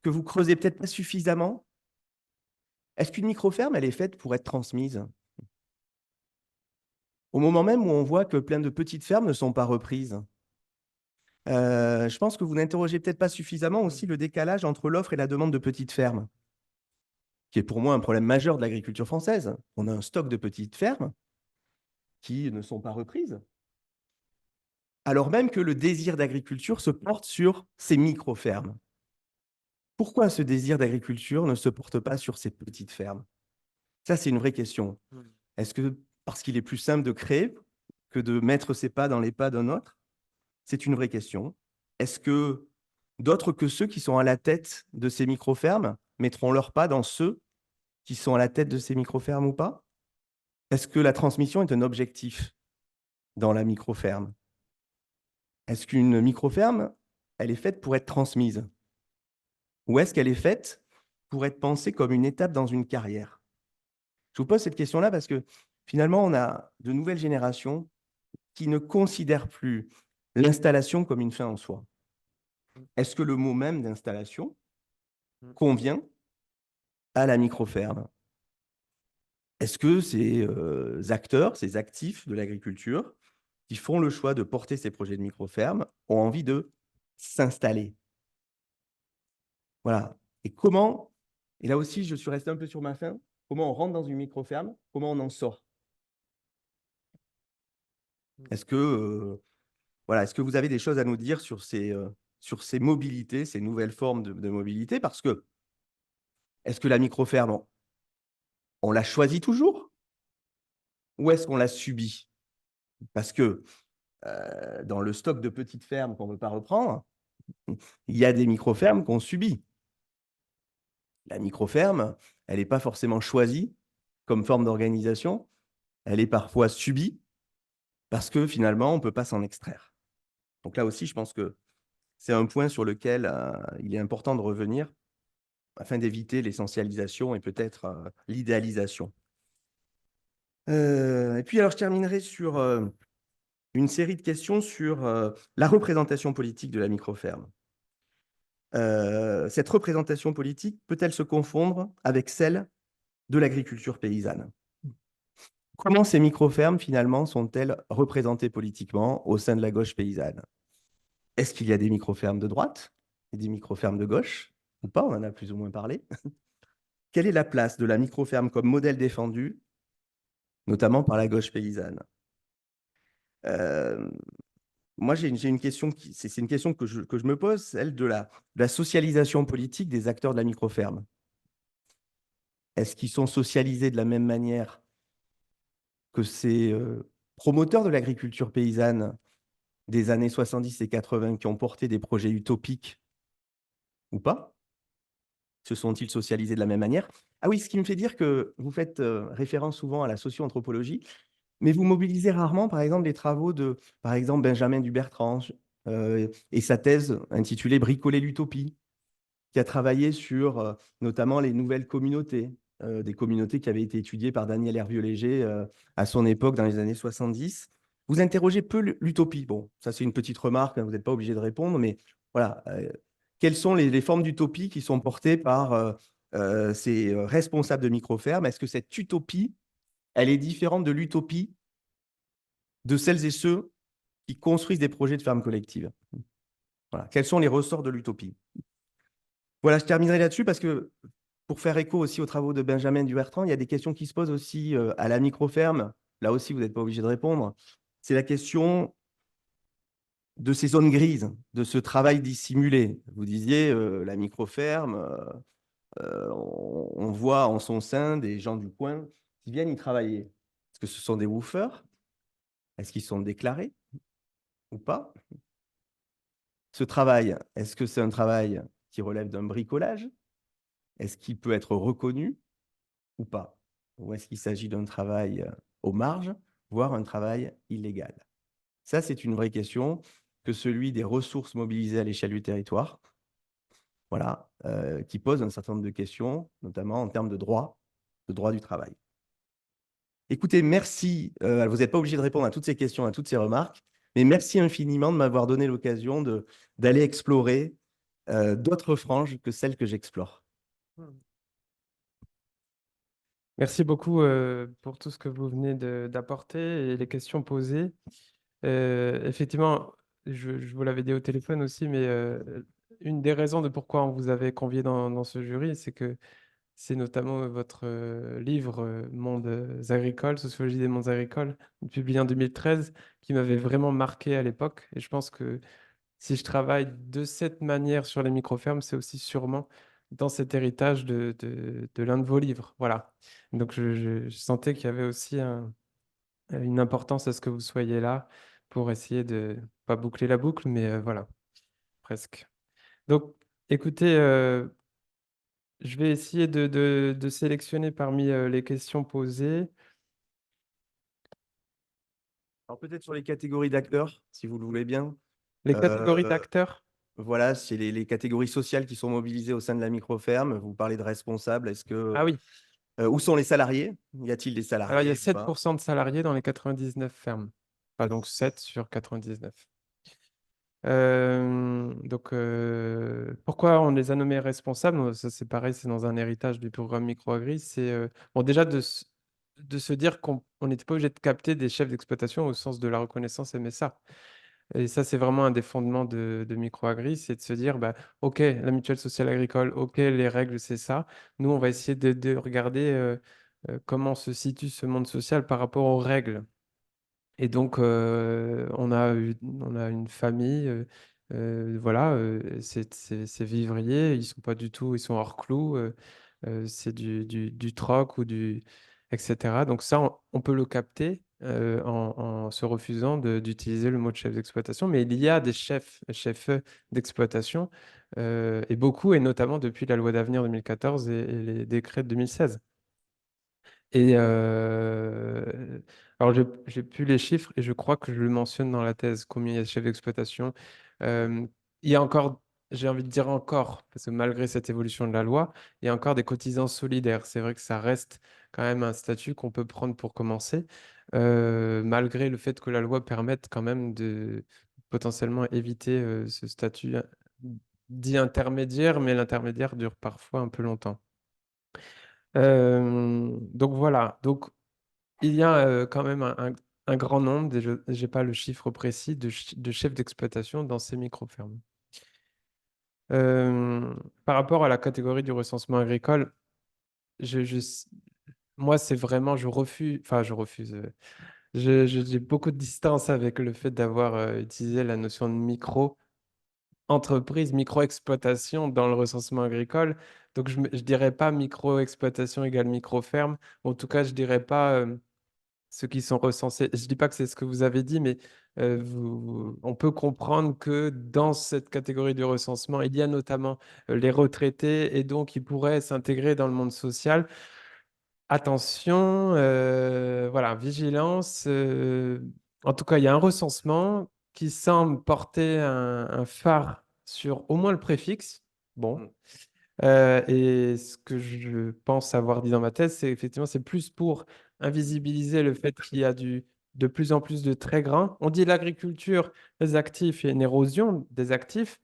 que vous creusez peut-être pas suffisamment. Est-ce qu'une micro-ferme, elle est faite pour être transmise? Au moment même où on voit que plein de petites fermes ne sont pas reprises. Je pense que vous n'interrogez peut-être pas suffisamment aussi le décalage entre l'offre et la demande de petites fermes, qui est pour moi un problème majeur de l'agriculture française. On a un stock de petites fermes qui ne sont pas reprises, alors même que le désir d'agriculture se porte sur ces micro-fermes. Pourquoi ce désir d'agriculture ne se porte pas sur ces petites fermes? Ça, c'est une vraie question. Est-ce que parce qu'il est plus simple de créer que de mettre ses pas dans les pas d'un autre? C'est une vraie question. Est-ce que d'autres que ceux qui sont à la tête de ces micro-fermes mettront leurs pas dans ceux qui sont à la tête de ces micro-fermes ou pas? Est-ce que la transmission est un objectif dans la micro-ferme? Est-ce qu'une micro-ferme, elle est faite pour être transmise? Ou est-ce qu'elle est faite pour être pensée comme une étape dans une carrière? Je vous pose cette question-là parce que finalement, on a de nouvelles générations qui ne considèrent plus l'installation comme une fin en soi. Est-ce que le mot même d'installation convient à la micro-ferme? Est-ce que ces acteurs, ces actifs de l'agriculture qui font le choix de porter ces projets de micro-ferme ont envie de s'installer? Voilà. Et comment, et là aussi je suis resté un peu sur ma faim, comment on rentre dans une micro-ferme, comment on en sort? Est-ce que, voilà, est-ce que vous avez des choses à nous dire sur ces mobilités, ces nouvelles formes de mobilité? Parce que, est-ce que la micro-ferme, on la choisit toujours ou est-ce qu'on la subit? Parce que dans le stock de petites fermes qu'on ne veut pas reprendre, Il y a des micro-fermes qu'on subit. La micro-ferme, elle n'est pas forcément choisie comme forme d'organisation. Elle est parfois subie parce que finalement, on ne peut pas s'en extraire. Donc là aussi, je pense que c'est un point sur lequel il est important de revenir afin d'éviter l'essentialisation et peut-être l'idéalisation. Et puis, alors, je terminerai sur une série de questions sur la représentation politique de la micro-ferme. Cette représentation politique peut-elle se confondre avec celle de l'agriculture paysanne? Comment ces micro-fermes, finalement, sont-elles représentées politiquement au sein de la gauche paysanne? Est-ce qu'il y a des micro-fermes de droite et des micro-fermes de gauche ou pas? On en a plus ou moins parlé. Quelle est la place de la micro-ferme comme modèle défendu, notamment par la gauche paysanne? Euh, Moi, j'ai une question, c'est une question que je me pose, celle de la socialisation politique des acteurs de la micro-ferme. Est-ce qu'ils sont socialisés de la même manière que ces promoteurs de l'agriculture paysanne des années 70 et 80 qui ont porté des projets utopiques ou pas? Se sont-ils socialisés de la même manière? Ah oui, ce qui me fait dire que vous faites référence souvent à la socio-anthropologie, mais vous mobilisez rarement, par exemple, les travaux de, par exemple, Benjamin Dubertrand et sa thèse intitulée Bricoler l'utopie, qui a travaillé sur notamment les nouvelles communautés, des communautés qui avaient été étudiées par Daniel Hervieux-Léger à son époque, dans les années 70. Vous interrogez peu l'utopie. Bon, ça c'est une petite remarque, hein, vous n'êtes pas obligé de répondre, mais voilà. Quelles sont les formes d'utopie qui sont portées par ces responsables de micro-fermes? Est-ce que cette utopie, elle est différente de l'utopie de celles et ceux qui construisent des projets de fermes collectives? Voilà. Quels sont les ressorts de l'utopie? Voilà, je terminerai là-dessus parce que pour faire écho aussi aux travaux de Benjamin Dubertrand, il y a des questions qui se posent aussi à la micro-ferme. Là aussi, vous n'êtes pas obligé de répondre. C'est la question de ces zones grises, de ce travail dissimulé. Vous disiez, la micro-ferme, on voit en son sein des gens du coin qui viennent y travailler. Est-ce que ce sont des woofers? Est-ce qu'ils sont déclarés ou pas? Ce travail, est-ce que c'est un travail qui relève d'un bricolage? Est-ce qu'il peut être reconnu ou pas? Ou est-ce qu'il s'agit d'un travail aux marges, voire un travail illégal? Ça, c'est une vraie question que celui des ressources mobilisées à l'échelle du territoire, voilà, qui pose un certain nombre de questions, notamment en termes de droit du travail. Écoutez, merci. Vous n'êtes pas obligé de répondre à toutes ces questions, à toutes ces remarques, mais merci infiniment de m'avoir donné l'occasion d'aller explorer d'autres franges que celles que j'explore. Merci beaucoup pour tout ce que vous venez d'apporter et les questions posées. Effectivement, je vous l'avais dit au téléphone aussi, mais une des raisons de pourquoi on vous avait convié dans ce jury, c'est que c'est notamment votre livre Mondes agricoles, Sociologie des mondes agricoles, publié en 2013, qui m'avait vraiment marqué à l'époque. Et je pense que si je travaille de cette manière sur les micro-fermes, c'est aussi sûrement dans cet héritage de l'un de vos livres. Voilà. Donc je sentais qu'il y avait aussi une importance à ce que vous soyez là pour essayer de pas boucler la boucle, mais voilà, presque. Donc, écoutez, je vais essayer de sélectionner parmi les questions posées. Alors peut-être sur les catégories d'acteurs, si vous le voulez bien. Les catégories Euh, d'acteurs. Voilà, c'est les catégories sociales qui sont mobilisées au sein de la micro-ferme. Vous parlez de responsables. Ah oui, Où sont les salariés? Y a-t-il des alors il y a salariés ou pas? 7% de salariés dans les 99 fermes. Enfin, donc 7 sur 99. Pourquoi on les a nommés responsables? Ça, c'est pareil, c'est dans un héritage du programme Microagri. C'est bon, déjà de se dire qu'on n'était pas obligé de capter des chefs d'exploitation au sens de la reconnaissance MSA. Et ça, c'est vraiment un des fondements de Microagri, c'est de se dire, bah, OK, la mutuelle sociale agricole, OK, les règles, c'est ça. Nous, on va essayer de regarder comment se situe ce monde social par rapport aux règles. Et donc, on a une famille, voilà, c'est vivrier, ils sont pas du tout, ils sont hors clou, c'est du troc ou etc. Donc ça, on peut le capter en se refusant d'utiliser le mot de chef d'exploitation. Mais il y a des chefs d'exploitation, et beaucoup, et notamment depuis la loi d'avenir 2014 et les décrets de 2016. Et alors, j'ai plus les chiffres et je crois que je le mentionne dans la thèse, combien il y a de chefs d'exploitation. Euh, il y a encore, j'ai envie de dire encore, parce que malgré cette évolution de la loi, il y a encore des cotisants solidaires. C'est vrai que ça reste quand même un statut qu'on peut prendre pour commencer, malgré le fait que la loi permette quand même de potentiellement éviter ce statut dit intermédiaire, mais l'intermédiaire dure parfois un peu longtemps. Donc voilà, donc il y a quand même un grand nombre, et je n'ai pas le chiffre précis, de chefs d'exploitation dans ces micro-fermes. Par rapport à la catégorie du recensement agricole, moi, c'est vraiment, je refuse. J'ai beaucoup de distance avec le fait d'avoir utilisé la notion de micro-entreprise, micro-exploitation dans le recensement agricole. Donc, je ne dirais pas micro-exploitation égale micro-ferme. En tout cas, je ne dirais pas ceux qui sont recensés. Je ne dis pas que c'est ce que vous avez dit, mais on peut comprendre que dans cette catégorie du recensement, il y a notamment les retraités et donc ils pourraient s'intégrer dans le monde social. Attention, voilà, vigilance. En tout cas, il y a un recensement qui semble porter un phare sur au moins le préfixe. Bon. Et ce que je pense avoir dit dans ma thèse, c'est effectivement, c'est plus pour invisibiliser le fait qu'il y a de plus en plus de très grands. On dit l'agriculture, les actifs, il y a une érosion des actifs,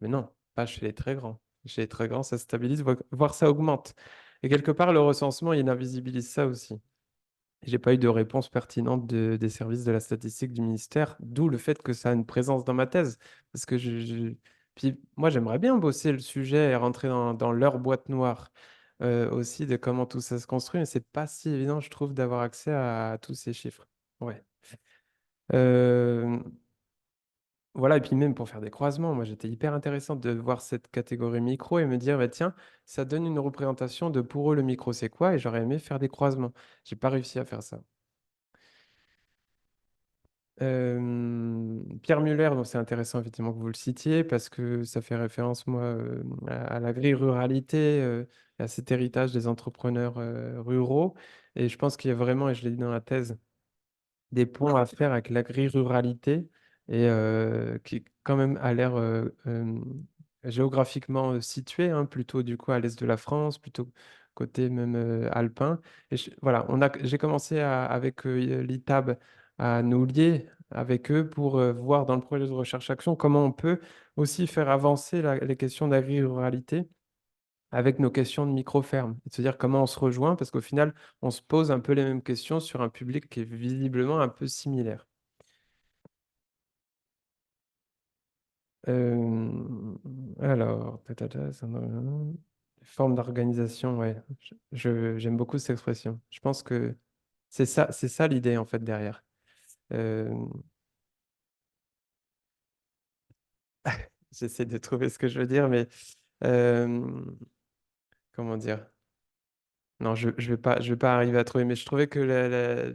mais non, pas chez les très grands. Chez les très grands, ça se stabilise, voire ça augmente. Et quelque part, le recensement, il invisibilise ça aussi. J'ai pas eu de réponse pertinente des services de la statistique du ministère, d'où le fait que ça a une présence dans ma thèse. Parce que Puis moi, j'aimerais bien bosser le sujet et rentrer dans leur boîte noire aussi de comment tout ça se construit, mais c'est pas si évident, je trouve, d'avoir accès à tous ces chiffres. Ouais. Euh, voilà, et puis même pour faire des croisements, moi j'étais hyper intéressant de voir cette catégorie micro et me dire, bah, tiens, ça donne une représentation de pour eux le micro c'est quoi, et j'aurais aimé faire des croisements. J'ai pas réussi à faire ça. Pierre Muller, donc c'est intéressant effectivement que vous le citiez parce que ça fait référence, moi, à l'agri-ruralité, à cet héritage des entrepreneurs ruraux. Et je pense qu'il y a vraiment, et je l'ai dit dans la thèse, des ponts à faire avec l'agri-ruralité et qui quand même a l'air géographiquement situé, hein, plutôt du coup à l'est de la France, plutôt côté même alpin. Et voilà, j'ai commencé avec l'ITAB à nous lier avec eux pour voir dans le projet de recherche-action comment on peut aussi faire avancer les questions d'agri-ruralité avec nos questions de micro-ferme. C'est-à-dire comment on se rejoint, parce qu'au final, on se pose un peu les mêmes questions sur un public qui est visiblement un peu similaire. Alors, forme d'organisation, ouais. J'aime beaucoup cette expression. Je pense que c'est ça l'idée en fait derrière. Euh, J'essaie de trouver ce que je veux dire, mais euh, comment dire? Non, je vais pas arriver à trouver, mais je trouvais que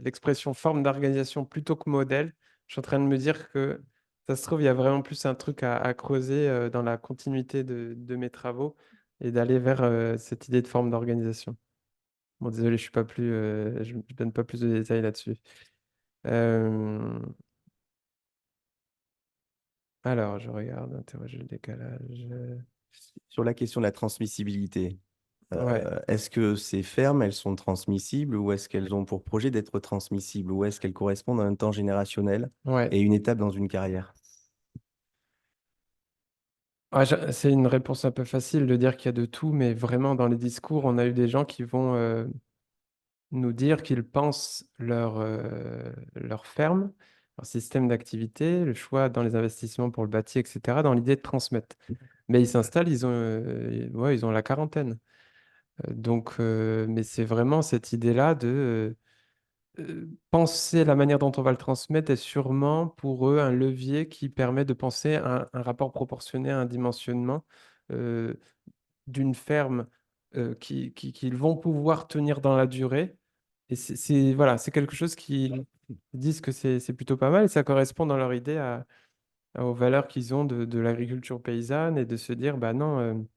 l'expression forme d'organisation plutôt que modèle, je suis en train de me dire que ça se trouve, il y a vraiment plus un truc à creuser dans la continuité de mes travaux et d'aller vers cette idée de forme d'organisation. Bon, désolé, je suis pas plus, je donne pas plus de détails là-dessus. Euh, alors, je regarde, interroger le décalage. Sur la question de la transmissibilité, Ouais, est-ce que ces fermes, elles sont transmissibles ou est-ce qu'elles ont pour projet d'être transmissibles ou est-ce qu'elles correspondent à un temps générationnel ouais. et une étape dans une carrière? C'est une réponse un peu facile de dire qu'il y a de tout, mais vraiment dans les discours, on a eu des gens qui vont nous dire qu'ils pensent leur ferme, leur système d'activité, le choix dans les investissements pour le bâti, etc., dans l'idée de transmettre. Mais ils s'installent, ouais, ils ont la quarantaine. Mais c'est vraiment cette idée-là de penser la manière dont on va le transmettre est sûrement pour eux un levier qui permet de penser un rapport proportionné à un dimensionnement euh, d'une ferme qu'ils vont pouvoir tenir dans la durée et voilà, c'est quelque chose qui disent que c'est plutôt pas mal et ça correspond dans leur idée aux valeurs qu'ils ont de l'agriculture paysanne et de se dire, bah non,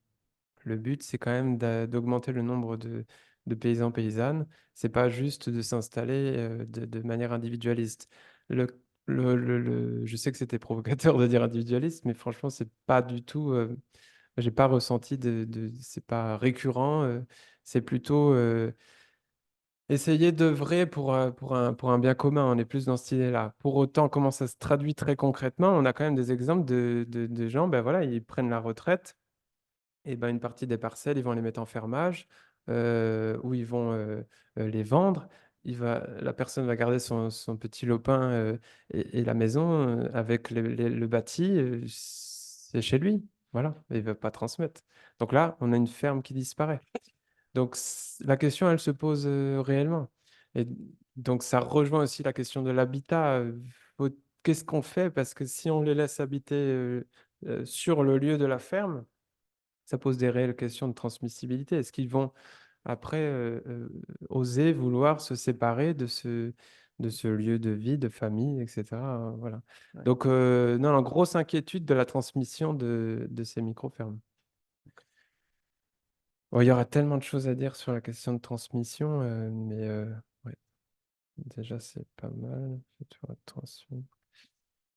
le but, c'est quand même d'augmenter le nombre de paysans paysannes. C'est pas juste de s'installer de manière individualiste. Le, je sais que c'était provocateur de dire individualiste, mais franchement, c'est pas du tout. J'ai pas ressenti c'est pas récurrent. C'est plutôt essayer d'œuvrer pour un bien commun. On est plus dans cette idée-là. Pour autant, comment ça se traduit très concrètement? On a quand même des exemples de gens, ben voilà, ils prennent la retraite et ben, une partie des parcelles, ils vont les mettre en fermage ou ils vont les vendre. La personne va garder son petit lopin et la maison avec le bâti, c'est chez lui. Voilà, il ne va pas transmettre. Donc là, on a une ferme qui disparaît. Donc la question, elle se pose réellement. Et donc ça rejoint aussi la question de l'habitat. Qu'est-ce qu'on fait? Parce que si on les laisse habiter sur le lieu de la ferme, ça pose des réelles questions de transmissibilité. Est-ce qu'ils vont après oser vouloir se séparer de ce lieu de vie, de famille, etc. Voilà. Ouais. Donc, non, non, grosse inquiétude de la transmission de ces micro-fermes. Bon, il y aura tellement de choses à dire sur la question de transmission, mais ouais, déjà, c'est pas mal.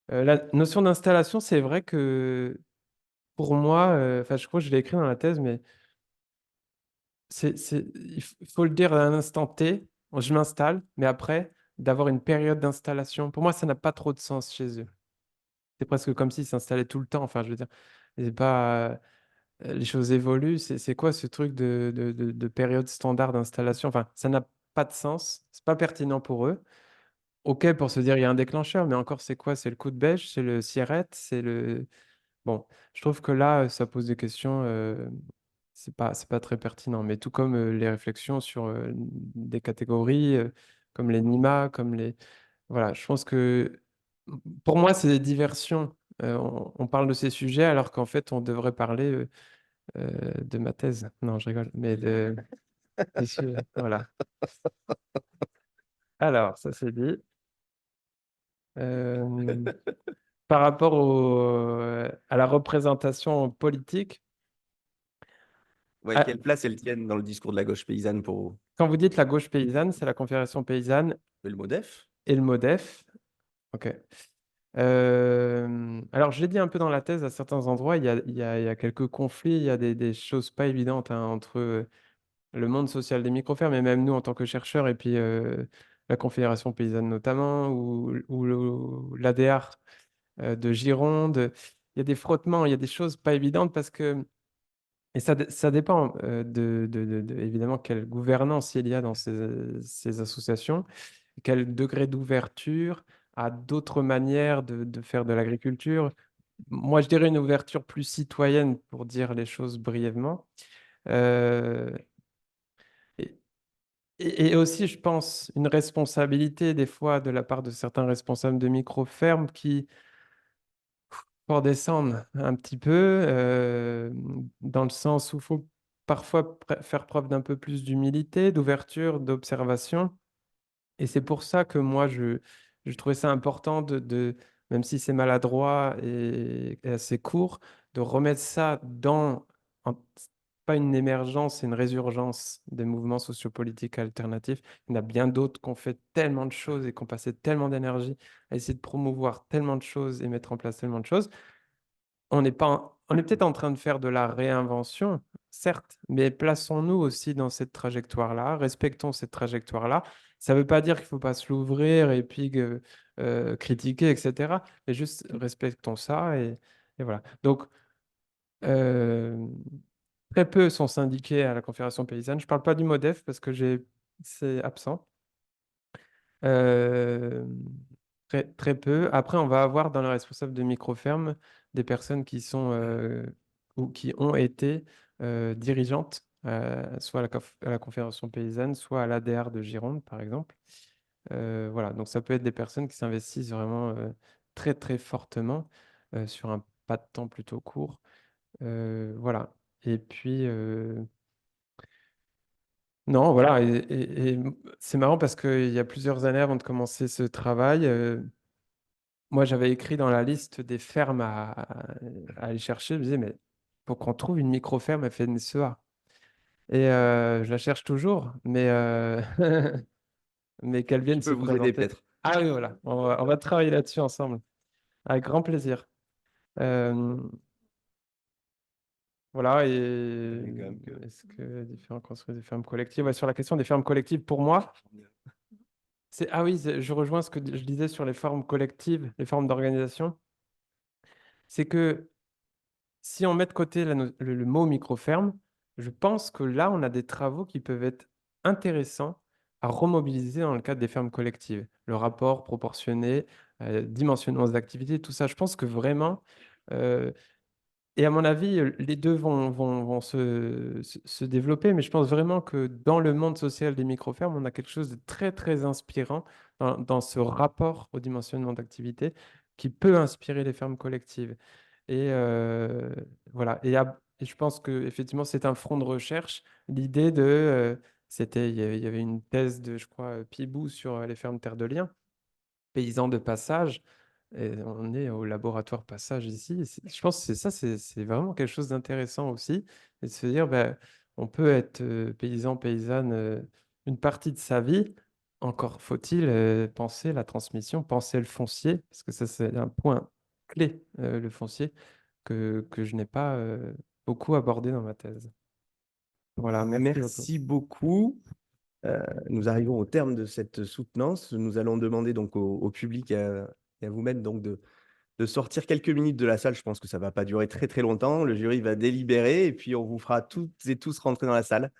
La notion d'installation, c'est vrai que pour moi, enfin, je crois que je l'ai écrit dans la thèse, mais il faut le dire à un instant T, je m'installe, mais après, d'avoir une période d'installation, pour moi, ça n'a pas trop de sens chez eux. C'est presque comme s'ils s'installaient tout le temps. Enfin, je veux dire, c'est pas, les choses évoluent. C'est quoi ce truc de période standard d'installation? Enfin, ça n'a pas de sens. C'est pas pertinent pour eux. OK, pour se dire, il y a un déclencheur, mais encore, c'est quoi? C'est le coup de bêche, c'est le siret, c'est le. Bon, je trouve que là, ça pose des questions, c'est pas très pertinent. Mais tout comme les réflexions sur des catégories, comme les NIMA, comme les. Voilà, je pense que pour moi, c'est des diversions. On parle de ces sujets alors qu'en fait, on devrait parler de ma thèse. Non, je rigole, mais des sujets. Voilà. Alors, ça c'est dit. Euh, Par rapport à la représentation politique, Ouais, ah, quelle place elles tiennent dans le discours de la gauche paysanne pour quand vous dites la gauche paysanne, c'est la Confédération paysanne le MODEF? et le MODEF. OK. Alors, je l'ai dit un peu dans la thèse, à certains endroits, il y a quelques conflits, il y a des choses pas évidentes hein, entre le monde social des micro-fermes et même nous en tant que chercheurs, et puis la Confédération paysanne notamment, ou l'ADR de Gironde. Il y a des frottements, il y a des choses pas évidentes parce que. Et ça dépend évidemment quelle gouvernance il y a dans ces associations, quel degré d'ouverture à d'autres manières de faire de l'agriculture. Moi, je dirais une ouverture plus citoyenne pour dire les choses brièvement. Euh, et, et aussi, je pense, une responsabilité des fois de la part de certains responsables de micro-fermes qui pour descendre un petit peu, dans le sens où il faut parfois faire preuve d'un peu plus d'humilité, d'ouverture, d'observation. Et c'est pour ça que moi, je trouvais ça important même si c'est maladroit et assez court, de remettre ça en- pas une émergence, c'est une résurgence des mouvements sociopolitiques alternatifs. Il y en a bien d'autres qui ont fait tellement de choses et qui ont passé tellement d'énergie à essayer de promouvoir tellement de choses et mettre en place tellement de choses. On est peut-être en train de faire de la réinvention, certes, mais plaçons-nous aussi dans cette trajectoire-là, respectons cette trajectoire-là. Ça ne veut pas dire qu'il ne faut pas se l'ouvrir et puis critiquer, etc. Mais juste respectons ça et voilà. Donc, euh, très peu sont syndiqués à la Confédération paysanne. Je ne parle pas du MODEF parce que c'est absent. Euh, très peu. Après, on va avoir dans les responsables de micro-fermes des personnes qui sont ou qui ont été dirigeantes, soit à la Confédération paysanne, soit à l'ADR de Gironde, par exemple. Voilà, donc ça peut être des personnes qui s'investissent vraiment très, très fortement sur un pas de temps plutôt court. Voilà. Et puis, Non, voilà, et c'est marrant parce qu'il y a plusieurs années avant de commencer ce travail, moi j'avais écrit dans la liste des fermes à aller chercher. Je me disais, mais pour qu'on trouve une micro-ferme à FNSEA. Et je la cherche toujours, mais qu'elle Je vienne peux se vous aider présenter. peut-être. Ah oui, voilà, on va travailler là-dessus ensemble, avec grand plaisir. Euh, voilà, et Mais quand même que- est-ce que différents construisent des fermes collectives? Ouais, sur la question des fermes collectives, pour moi, ah oui, je rejoins ce que je disais sur les formes collectives, les formes d'organisation. C'est que si on met de côté le mot micro-ferme, je pense que là, on a des travaux qui peuvent être intéressants à remobiliser dans le cadre des fermes collectives. Le rapport proportionné, dimensionnement des activités, tout ça. Je pense que vraiment, euh, et à mon avis, les deux vont se développer, mais je pense vraiment que dans le monde social des micro-fermes, on a quelque chose de très, très inspirant dans ce rapport au dimensionnement d'activité qui peut inspirer les fermes collectives. Et voilà. Et je pense que effectivement, c'est un front de recherche. L'idée il y avait une thèse de, je crois, Pibou sur les fermes terre de liens, paysans de passage. Et on est au laboratoire passage ici. Je pense que c'est vraiment quelque chose d'intéressant aussi. Et de se dire, ben, on peut être paysan, paysanne une partie de sa vie. Encore faut-il penser la transmission, penser le foncier, parce que ça, c'est un point clé, le foncier, que je n'ai pas beaucoup abordé dans ma thèse. Voilà, merci beaucoup. Merci beaucoup. Nous arrivons au terme de cette soutenance. Nous allons demander donc au public et à vous-même donc de sortir quelques minutes de la salle. Je pense que ça ne va pas durer très très longtemps. Le jury va délibérer et puis on vous fera toutes et tous rentrer dans la salle.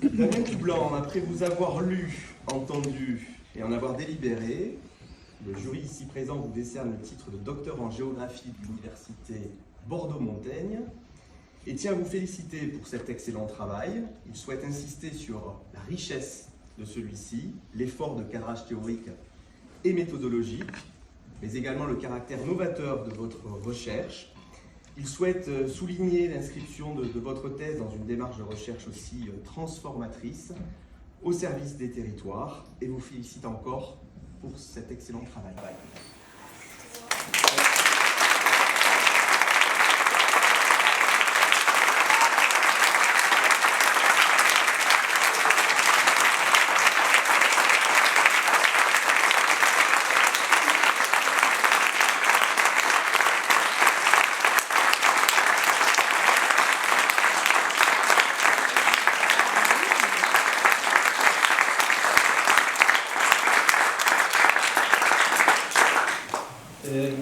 Damien Toublanc, après vous avoir lu, entendu et en avoir délibéré, le jury ici présent vous décerne le titre de docteur en géographie de l'université Bordeaux-Montaigne et tient à vous féliciter pour cet excellent travail. Il souhaite insister sur la richesse de celui-ci, l'effort de cadrage théorique et méthodologique, mais également le caractère novateur de votre recherche. Il souhaite souligner l'inscription de votre thèse dans une démarche de recherche aussi transformatrice au service des territoires et vous félicite encore pour cet excellent travail.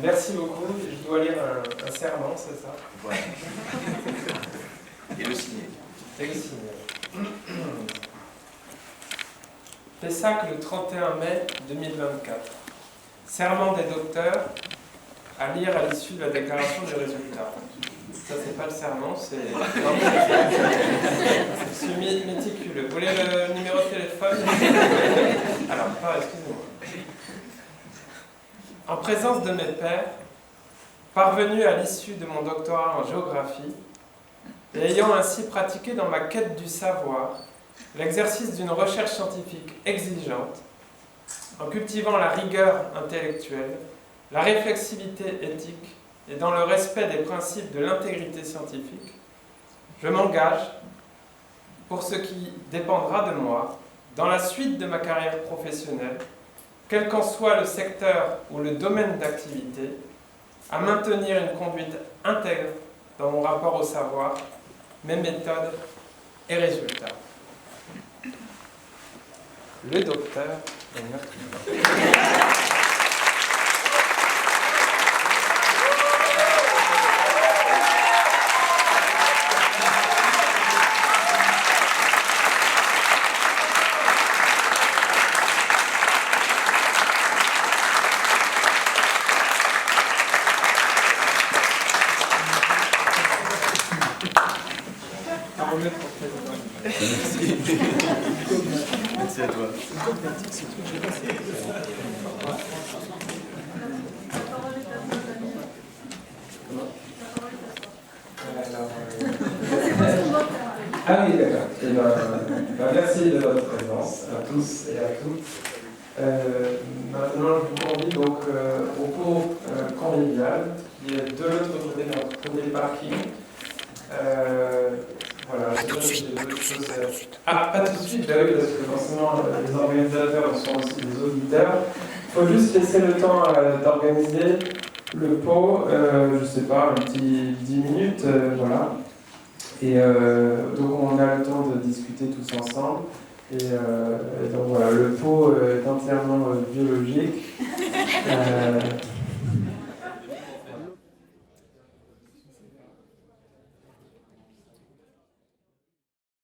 Merci beaucoup. Je dois lire un serment, c'est ça? Voilà. Et le signer. Et le signer. Pessac, le 31 mai 2024. Serment des docteurs à lire à l'issue de la déclaration des résultats. Ça, c'est pas le serment, c'est méticuleux. Vous voulez le numéro de téléphone? Alors, excusez-moi. En présence de mes pairs, parvenu à l'issue de mon doctorat en géographie, et ayant ainsi pratiqué dans ma quête du savoir l'exercice d'une recherche scientifique exigeante, en cultivant la rigueur intellectuelle, la réflexivité éthique et dans le respect des principes de l'intégrité scientifique, je m'engage, pour ce qui dépendra de moi, dans la suite de ma carrière professionnelle, quel qu'en soit le secteur ou le domaine d'activité, à maintenir une conduite intègre dans mon rapport au savoir, mes méthodes et résultats. Le docteur Damien Toublanc. Ah oui, d'accord. Eh ben, merci de votre présence à tous et à toutes. Maintenant, je vous convie donc au pot convivial qui est de l'autre côté de notre premier parking. Voilà, pas tout de suite, pas tout de suite. Ah, pas tout de suite, bah oui, parce que forcément les organisateurs sont aussi des auditeurs. Il faut juste laisser le temps d'organiser le pot, je sais pas, un petit 10 minutes, voilà. Et donc on a le temps de discuter tous ensemble. Et donc voilà, le pot est entièrement biologique.